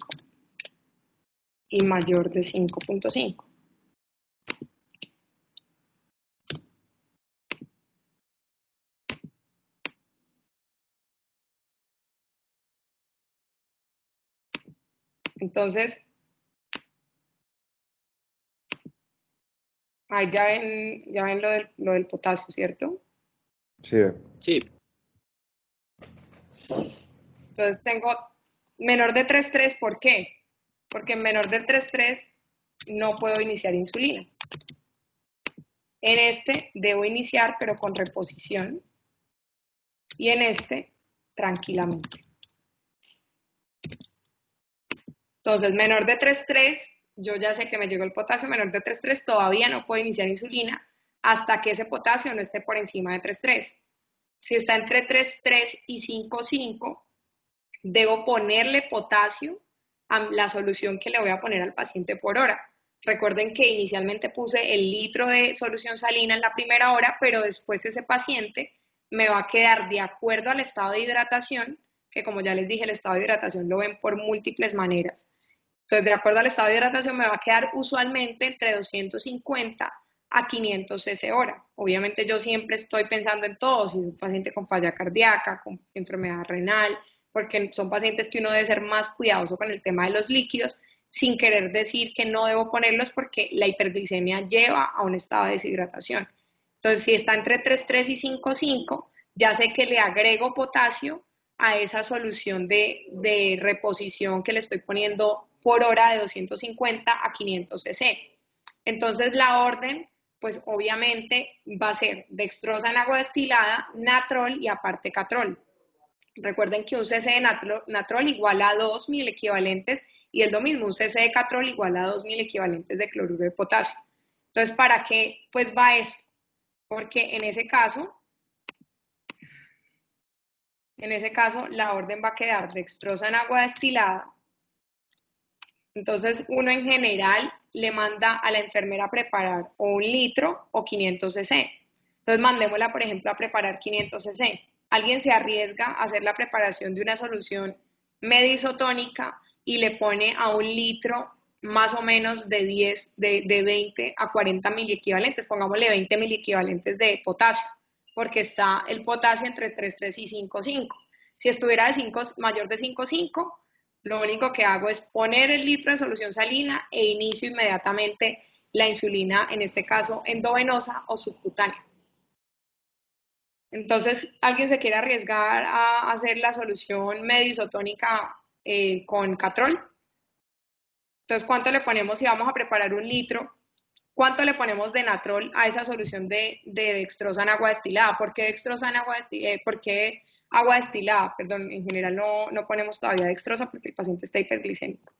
y mayor de 5,5. Entonces, ahí ya ven lo del potasio, ¿cierto? Sí, Sí, Entonces tengo menor de 3,3, ¿por qué? Porque en menor de 3,3 no puedo iniciar insulina. En este debo iniciar, pero con reposición. Y en este, tranquilamente. Entonces, menor de 3,3, yo ya sé que me llegó el potasio, menor de 3,3, todavía no puedo iniciar insulina hasta que ese potasio no esté por encima de 3,3. Si está entre 3,3 y 5,5, debo ponerle potasio a la solución que le voy a poner al paciente por hora. Recuerden que inicialmente puse el litro de solución salina en la primera hora, pero después ese paciente me va a quedar de acuerdo al estado de hidratación, que como ya les dije, el estado de hidratación lo ven por múltiples maneras. Entonces, de acuerdo al estado de hidratación, me va a quedar usualmente entre 250 a 500 cc hora. Obviamente yo siempre estoy pensando en todo, si es un paciente con falla cardíaca, con enfermedad renal, porque son pacientes que uno debe ser más cuidadoso con el tema de los líquidos, sin querer decir que no debo ponerlos porque la hiperglicemia lleva a un estado de deshidratación. Entonces, si está entre 3,3 y 5,5, ya sé que le agrego potasio a esa solución de reposición que le estoy poniendo por hora de 250 a 500 cc. Entonces la orden, pues obviamente va a ser dextrosa en agua destilada, natrol y aparte catrol. Recuerden que un cc de natrol igual a 2.000 equivalentes y es lo mismo, un cc de catrol igual a 2.000 equivalentes de cloruro de potasio. Entonces, ¿para qué pues va esto? Porque en ese caso la orden va a quedar dextrosa en agua destilada. Entonces, uno en general le manda a la enfermera a preparar o 1 litro o 500 cc. Entonces, mandémosla, por ejemplo, a preparar 500 cc. Alguien se arriesga a hacer la preparación de una solución media isotónica y le pone a 1 litro más o menos de 20 a 40 miliequivalentes, pongámosle 20 miliequivalentes de potasio, porque está el potasio entre 3,3 y 5,5. Si estuviera mayor de 5,5, lo único que hago es poner el litro de solución salina e inicio inmediatamente la insulina, en este caso endovenosa o subcutánea. Entonces, ¿alguien se quiere arriesgar a hacer la solución medio isotónica con catrol? Entonces, ¿cuánto le ponemos si vamos a preparar 1 litro? ¿Cuánto le ponemos de natrol a esa solución de dextrosa en agua destilada? ¿Por qué dextrosa en agua destilada? ¿Por qué agua destilada? Perdón, en general no ponemos todavía dextrosa porque el paciente está hiperglicémico.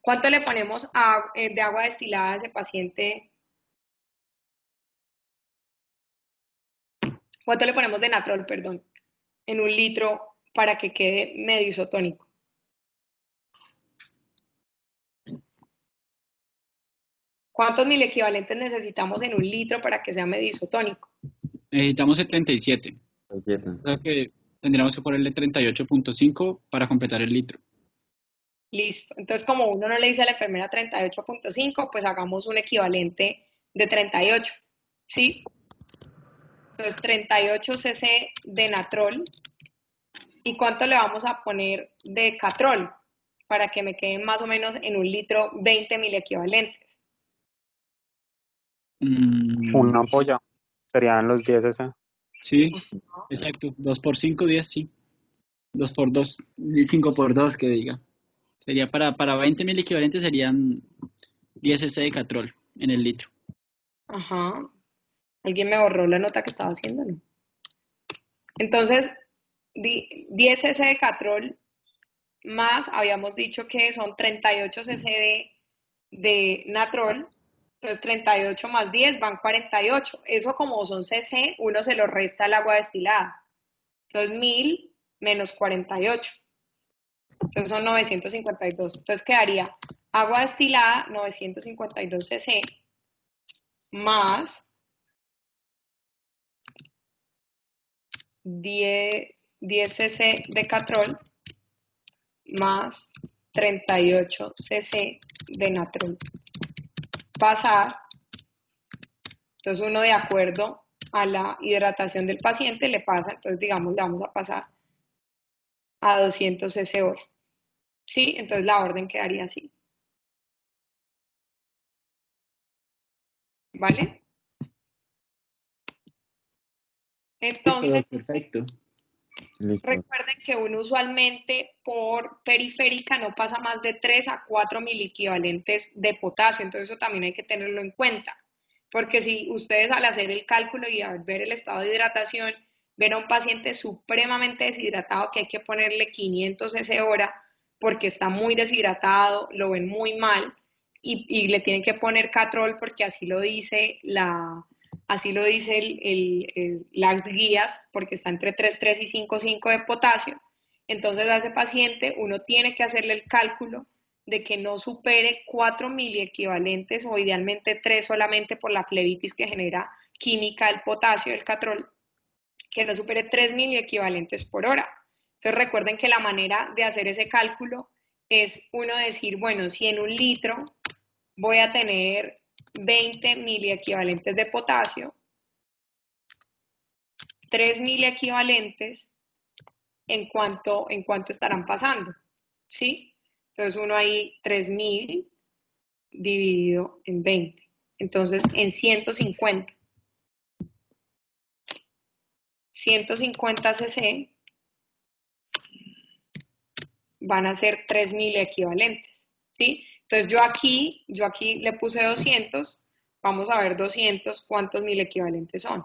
¿Cuánto le ponemos de agua destilada a ese paciente? ¿Cuánto le ponemos de natrol, perdón, en 1 litro para que quede medio isotónico? ¿Cuántos miliequivalentes necesitamos en 1 litro para que sea medio isotónico? necesitamos 77. 7. O sea que tendríamos que ponerle 38.5 para completar el litro. Listo. Entonces, como uno no le dice a la enfermera 38,5, pues hagamos un equivalente de 38. ¿Sí? Entonces, 38 cc de natrol. ¿Y cuánto le vamos a poner de catrol? Para que me queden más o menos en 1 litro 20 miliequivalentes. Una ampolla serían los 10 cc. Sí, exacto. 2 por 5 días, sí. 2 por 2, 5 por 2 que diga. Sería para 20 mil equivalentes serían 10 cc de catrol en el litro. Ajá. Alguien me borró la nota que estaba haciendo, ¿no? Entonces, 10 cc de catrol más, habíamos dicho que son 38 cc de natrol, entonces 38 más 10 van 48. Eso como son cc, uno se lo resta al agua destilada. Entonces 1000 menos 48. Entonces son 952. Entonces quedaría agua destilada 952 cc más 10 cc de catrol más 38 cc de natrol. Pasar, entonces uno de acuerdo a la hidratación del paciente le pasa, entonces digamos le vamos a pasar a 200 cc hora. ¿sí? Entonces la orden quedaría así, ¿vale? Entonces, Listo, perfecto. Listo. recuerden que uno usualmente por periférica no pasa más de 3 a 4 miliequivalentes de potasio, entonces eso también hay que tenerlo en cuenta, porque si ustedes al hacer el cálculo y al ver el estado de hidratación, ven a un paciente supremamente deshidratado que hay que ponerle 500 cc hora porque está muy deshidratado, lo ven muy mal y le tienen que poner catrol porque así lo dice las guías, porque está entre 3,3 y 5,5 de potasio. Entonces a ese paciente uno tiene que hacerle el cálculo de que no supere 4 miliequivalentes o idealmente 3 solamente por la flebitis que genera química el potasio, el catrol, que no supere 3 miliequivalentes por hora. Entonces recuerden que la manera de hacer ese cálculo es uno decir, bueno, si en un litro voy a tener 20 miliequivalentes de potasio, 3 miliequivalentes en cuánto estarán pasando, ¿sí? Entonces uno ahí 3.000 dividido en 20. Entonces en 150. 150 cc van a ser 3.000 equivalentes, ¿sí? Entonces yo aquí le puse 200, vamos a ver 200, ¿cuántos mil equivalentes son?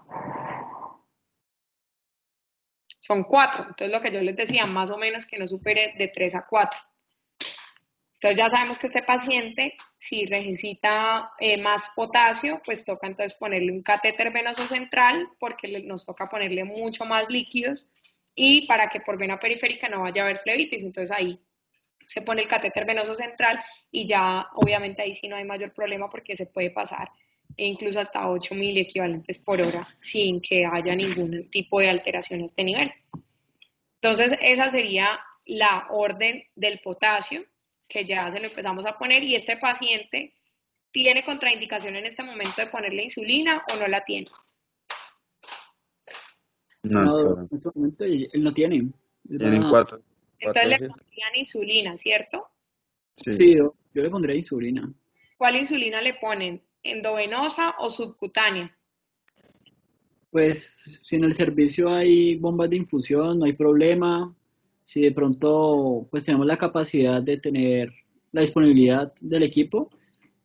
Son 4, entonces lo que yo les decía, más o menos que no supere de 3 a 4. Entonces ya sabemos que este paciente, si necesita más potasio, pues toca entonces ponerle un catéter venoso central porque nos toca ponerle mucho más líquidos y para que por vena periférica no vaya a haber flebitis. Entonces ahí se pone el catéter venoso central y ya obviamente ahí sí no hay mayor problema porque se puede pasar incluso hasta 8.000 equivalentes por hora sin que haya ningún tipo de alteración a este nivel. Entonces, esa sería la orden del potasio, que ya se lo empezamos a poner, y este paciente tiene contraindicación en este momento de ponerle insulina o no la tiene. No, No, claro. en este momento él no tiene. Tienen Era, Entonces cuatro le dosis. pondrían insulina, ¿cierto? Sí. sí, yo le pondría insulina. ¿Cuál insulina le ponen? ¿Endovenosa o subcutánea? Pues si en el servicio hay bombas de infusión, no hay problema. Si de pronto pues tenemos la capacidad de tener la disponibilidad del equipo,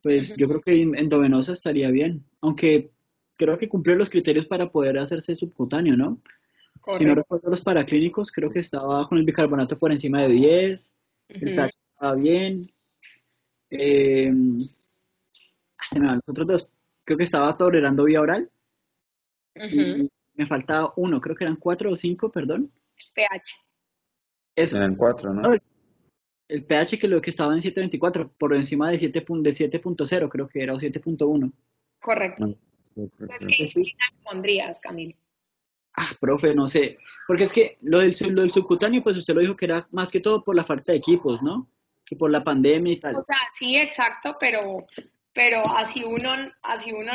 pues yo creo que endovenosa estaría bien. Aunque creo que cumple los criterios para poder hacerse subcutáneo, ¿no? Si no Correcto. recuerdo los paraclínicos, creo que estaba con el bicarbonato por encima de 10, el Ujú, pH estaba bien. eh, Se me van los otros dos. Creo que estaba tolerando vía oral ujú. y me faltaba uno, creo que eran 4 o 5, perdón. pH. Eso. Eran cuatro, No, ¿no? el pH que lo que estaba en 7,24 por encima de 7,0 creo que era, o 7,1. Correcto. No, sí, creo Entonces, que ¿qué Pues sí. insulina le pondrías, Camilo? Profe, no sé. Porque es que lo del subcutáneo, pues usted lo dijo que era más que todo por la falta de equipos, ¿no? Que por la pandemia y O tal. sea, sí, exacto, pero así uno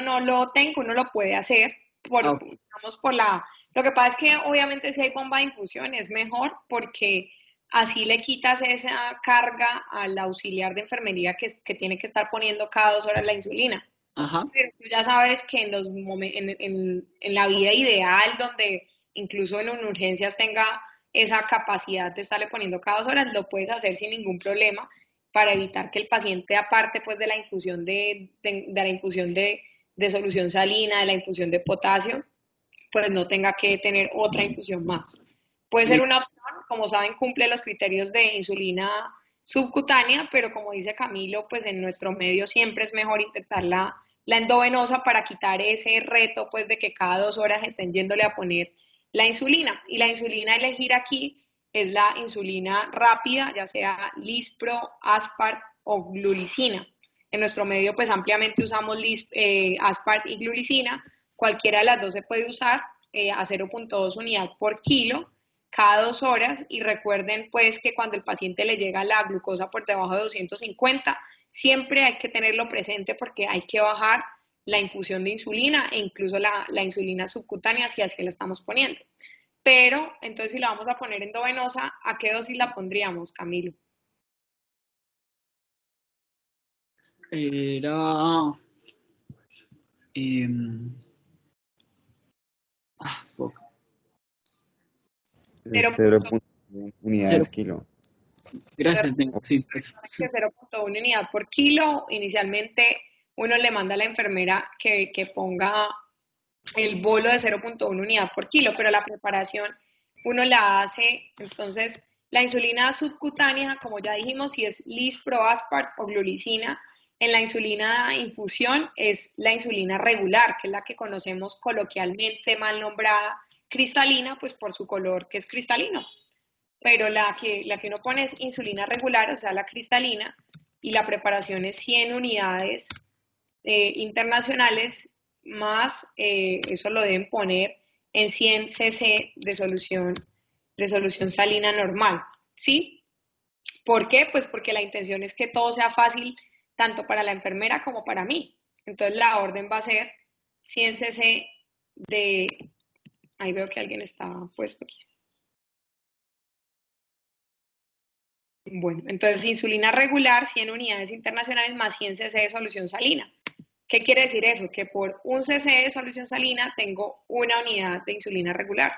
no lo tenga, uno lo puede hacer Ah, por, ok. digamos, por la. Lo que pasa es que obviamente si hay bomba de infusión es mejor porque así le quitas esa carga al auxiliar de enfermería que tiene que estar poniendo cada 2 horas la insulina. Ajá. Pero tú ya sabes que en la vida ideal, donde incluso en urgencias tenga esa capacidad de estarle poniendo cada 2 horas, lo puedes hacer sin ningún problema para evitar que el paciente, aparte pues de la infusión de solución salina, de la infusión de potasio, pues no tenga que tener otra infusión más. Puede ser una opción, como saben, cumple los criterios de insulina subcutánea, pero como dice Camilo, pues en nuestro medio siempre es mejor intentar la endovenosa para quitar ese reto pues de que cada 2 horas estén yéndole a poner la insulina. Y la insulina a elegir aquí es la insulina rápida, ya sea Lispro, Aspart o Glulicina. En nuestro medio pues ampliamente usamos Aspart y Glulicina, cualquiera de las dos se puede usar a 0,2 unidad por kilo cada 2 horas y recuerden pues que cuando el paciente le llega la glucosa por debajo de 250, siempre hay que tenerlo presente porque hay que bajar la infusión de insulina e incluso la insulina subcutánea si así la estamos poniendo. Pero entonces si la vamos a poner endovenosa, ¿a qué dosis la pondríamos, Camilo? Era... em, fuck. 0.1 unidades kilo. Gracias, sí, eso. Que 0.1 unidad por kilo. Inicialmente uno le manda a la enfermera que ponga el bolo de 0.1 unidad por kilo, pero la preparación uno la hace, entonces la insulina subcutánea, como ya dijimos, si es Lispro-Aspart o glulicina, en la insulina infusión es la insulina regular, que es la que conocemos coloquialmente mal nombrada cristalina, pues por su color que es cristalino. Pero la que uno pone es insulina regular, o sea, la cristalina, y la preparación es 100 unidades internacionales más, eso lo deben poner en 100 cc de solución salina normal, ¿sí? ¿Por qué? Pues porque la intención es que todo sea fácil tanto para la enfermera como para mí. Entonces la orden va a ser 100 cc de, ahí veo que alguien está puesto aquí. Bueno, entonces insulina regular, 100 unidades internacionales más 100 cc de solución salina. ¿Qué quiere decir eso? Que por un cc de solución salina tengo una unidad de insulina regular.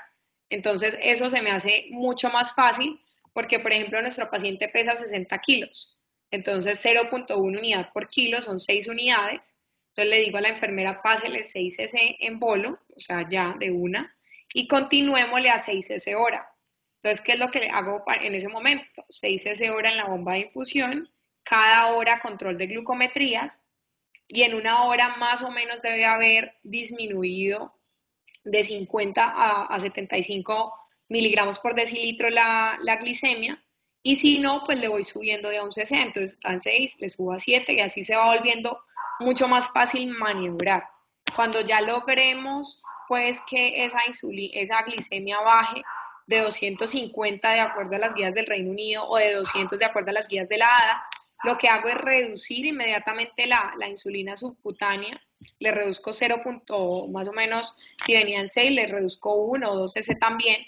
Entonces eso se me hace mucho más fácil porque, por ejemplo, nuestro paciente pesa 60 kilos. Entonces 0.1 unidad por kilo son 6 unidades. Entonces le digo a la enfermera, pásele 6 cc en bolo, o sea, ya de una, y continuémosle a 6 cc hora. Entonces, ¿qué es lo que hago en ese momento? 6 cc hora en la bomba de infusión, cada hora control de glucometrías, y en una hora más o menos debe haber disminuido de 50 a 75 miligramos por decilitro la glicemia, y si no, pues le voy subiendo de 11 cc, entonces está en 6, le subo a 7 y así se va volviendo mucho más fácil maniobrar. Cuando ya logremos pues que esa glicemia baje de 250 de acuerdo a las guías del Reino Unido o de 200 de acuerdo a las guías de la ADA, lo que hago es reducir inmediatamente la insulina subcutánea, le reduzco 0. Más o menos, si venía en 6, le reduzco 1 o 2 cc también,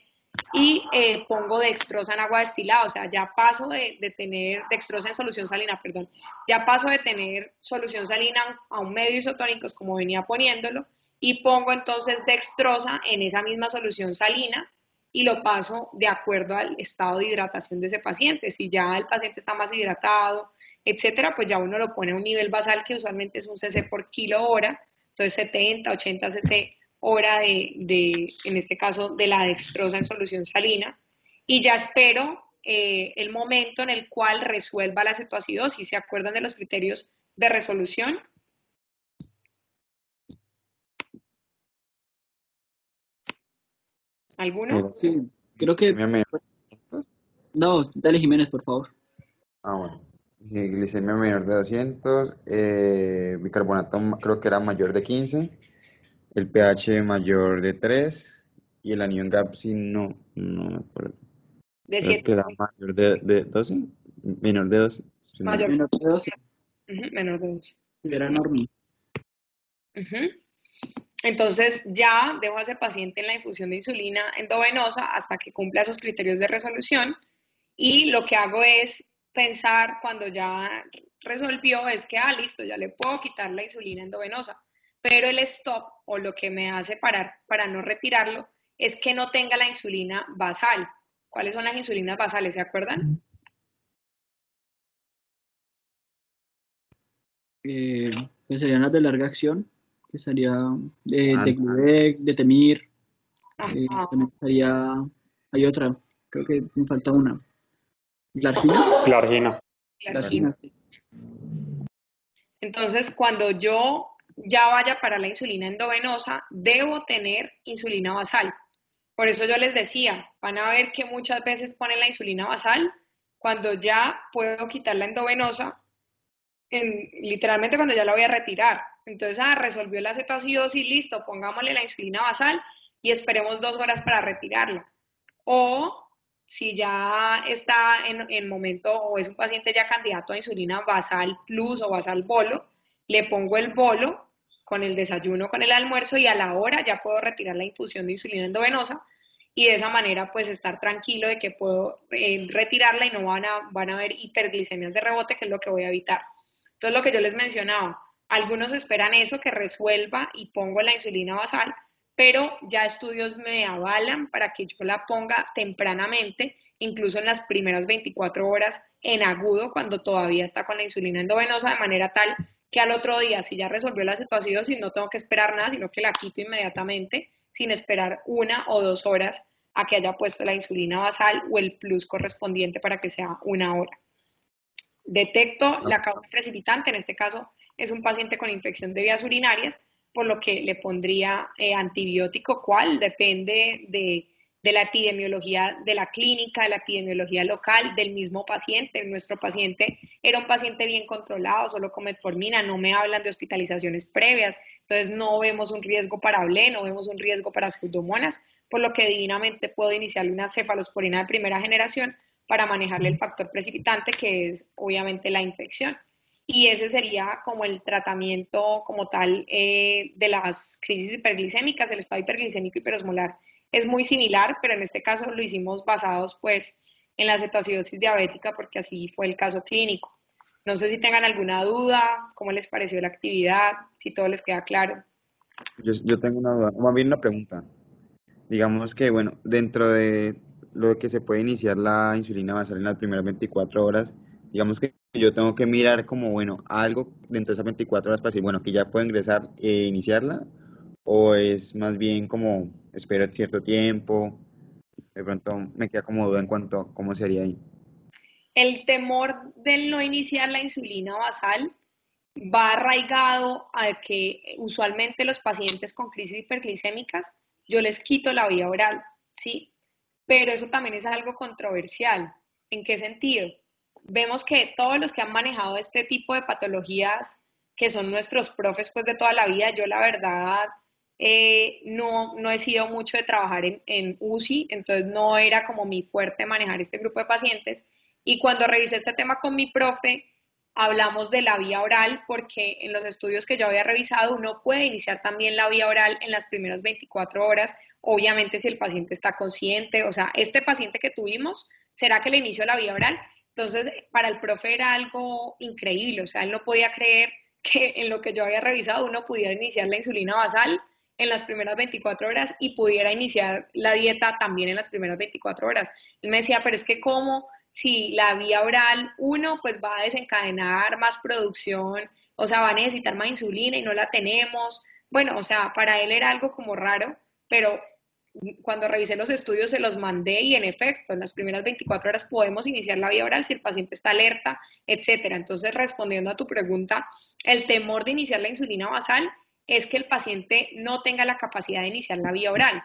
y pongo dextrosa en agua destilada, o sea, ya paso de tener dextrosa en solución salina, perdón, ya paso de tener solución salina a un medio isotónico, como venía poniéndolo, y pongo entonces dextrosa en esa misma solución salina, y lo paso de acuerdo al estado de hidratación de ese paciente. Si ya el paciente está más hidratado, etcétera, pues ya uno lo pone a un nivel basal que usualmente es un cc por kilo hora, entonces 70, 80 cc hora en este caso, de la dextrosa en solución salina, y ya espero el momento en el cual resuelva la cetoacidosis. ¿Se acuerdan de los criterios de resolución? ¿Alguno? Sí, creo que... Glicemia menor. No, dale Jiménez, por favor. Bueno. Glicemia menor de 200, bicarbonato creo que era mayor de 15, el pH mayor de 3 y el anión GAP sí no me acuerdo. De Creo 7. que era mayor de 12, menor de 12. Si no me Mayor. Menor de 12, Menor de 12. era normal. Entonces ya dejo a ese paciente en la infusión de insulina endovenosa hasta que cumpla esos criterios de resolución, y lo que hago es pensar cuando ya resolvió es que, listo, ya le puedo quitar la insulina endovenosa, pero el stop o lo que me hace parar para no retirarlo es que no tenga la insulina basal. ¿Cuáles son las insulinas basales? ¿Se acuerdan? Pues serían las de larga acción, que sería de acuerdo. Gludec, de Temir, Ajá. también sería, hay otra, creo que me falta una. ¿Glargina? Clargina. Glargina, sí. Entonces, cuando yo ya vaya para la insulina endovenosa, debo tener insulina basal. Por eso yo les decía, van a ver que muchas veces ponen la insulina basal cuando ya puedo quitar la endovenosa, literalmente cuando ya la voy a retirar. Entonces, resolvió la cetoacidosis, listo, pongámosle la insulina basal y esperemos 2 horas para retirarla. O si ya está en momento o es un paciente ya candidato a insulina basal plus o basal bolo, le pongo el bolo con el desayuno, con el almuerzo, y a la hora ya puedo retirar la infusión de insulina endovenosa, y de esa manera pues estar tranquilo de que puedo retirarla y no van a haber hiperglicemias de rebote, que es lo que voy a evitar. Entonces, lo que yo les mencionaba, algunos esperan eso, que resuelva y pongo la insulina basal, pero ya estudios me avalan para que yo la ponga tempranamente, incluso en las primeras 24 horas en agudo, cuando todavía está con la insulina endovenosa, de manera tal que al otro día, si ya resolvió la situación, si no tengo que esperar nada, sino que la quito inmediatamente, sin esperar 1 o 2 horas a que haya puesto la insulina basal o el plus correspondiente para que sea 1 hora. Detecto Ah, la causa precipitante, en este caso es un paciente con infección de vías urinarias, por lo que le pondría antibiótico, ¿cuál? Depende de la epidemiología de la clínica, de la epidemiología local, del mismo paciente. Nuestro paciente era un paciente bien controlado, solo con metformina, no me hablan de hospitalizaciones previas, entonces no vemos un riesgo para BLE, no vemos un riesgo para pseudomonas, por lo que divinamente puedo iniciarle una cefalosporina de primera generación para manejarle el factor precipitante, que es obviamente la infección. Y ese sería como el tratamiento como tal de las crisis hiperglicémicas. El estado hiperglicémico hiperosmolar es muy similar, pero en este caso lo hicimos basados pues en la cetoacidosis diabética, porque así fue el caso clínico. No sé si tengan alguna duda, cómo les pareció la actividad, si todo les queda claro. yo tengo una duda, o más bien una pregunta. Digamos que, bueno, dentro de lo que se puede iniciar la insulina basal en las primeras 24 horas, digamos que yo tengo que mirar como, bueno, algo dentro de esas 24 horas para decir, bueno, que ya puedo ingresar e iniciarla, o es más bien como espero cierto tiempo, de pronto me queda como duda en cuanto a cómo sería ahí. El temor del no iniciar la insulina basal va arraigado a que usualmente los pacientes con crisis hiperglicémicas yo les quito la vía oral, ¿sí? Pero eso también es algo controversial. ¿En qué sentido? Vemos que todos los que han manejado este tipo de patologías, que son nuestros profes pues de toda la vida, yo la verdad no he sido mucho de trabajar en UCI, entonces no era como mi fuerte manejar este grupo de pacientes. Y cuando revisé este tema con mi profe, hablamos de la vía oral porque en los estudios que yo había revisado uno puede iniciar también la vía oral en las primeras 24 horas, obviamente si el paciente está consciente, o sea, este paciente que tuvimos, ¿será que le inició la vía oral? Entonces, para el profe era algo increíble, o sea, él no podía creer que en lo que yo había revisado uno pudiera iniciar la insulina basal en las primeras 24 horas y pudiera iniciar la dieta también en las primeras 24 horas. Él me decía, pero es que cómo, si la vía oral, uno, pues va a desencadenar más producción, o sea, va a necesitar más insulina y no la tenemos. Bueno, o sea, para él era algo como raro, pero cuando revisé los estudios se los mandé y en efecto, en las primeras 24 horas podemos iniciar la vía oral si el paciente está alerta, etcétera. Entonces, respondiendo a tu pregunta, el temor de iniciar la insulina basal es que el paciente no tenga la capacidad de iniciar la vía oral,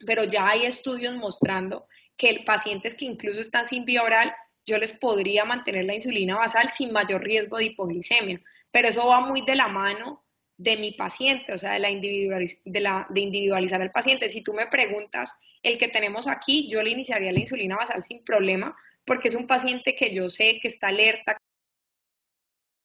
pero ya hay estudios mostrando que pacientes que incluso están sin vía oral, yo les podría mantener la insulina basal sin mayor riesgo de hipoglicemia, pero eso va muy de la mano de mi paciente, o sea, de individualizar al paciente. Si tú me preguntas, el que tenemos aquí, yo le iniciaría la insulina basal sin problema, porque es un paciente que yo sé que está alerta,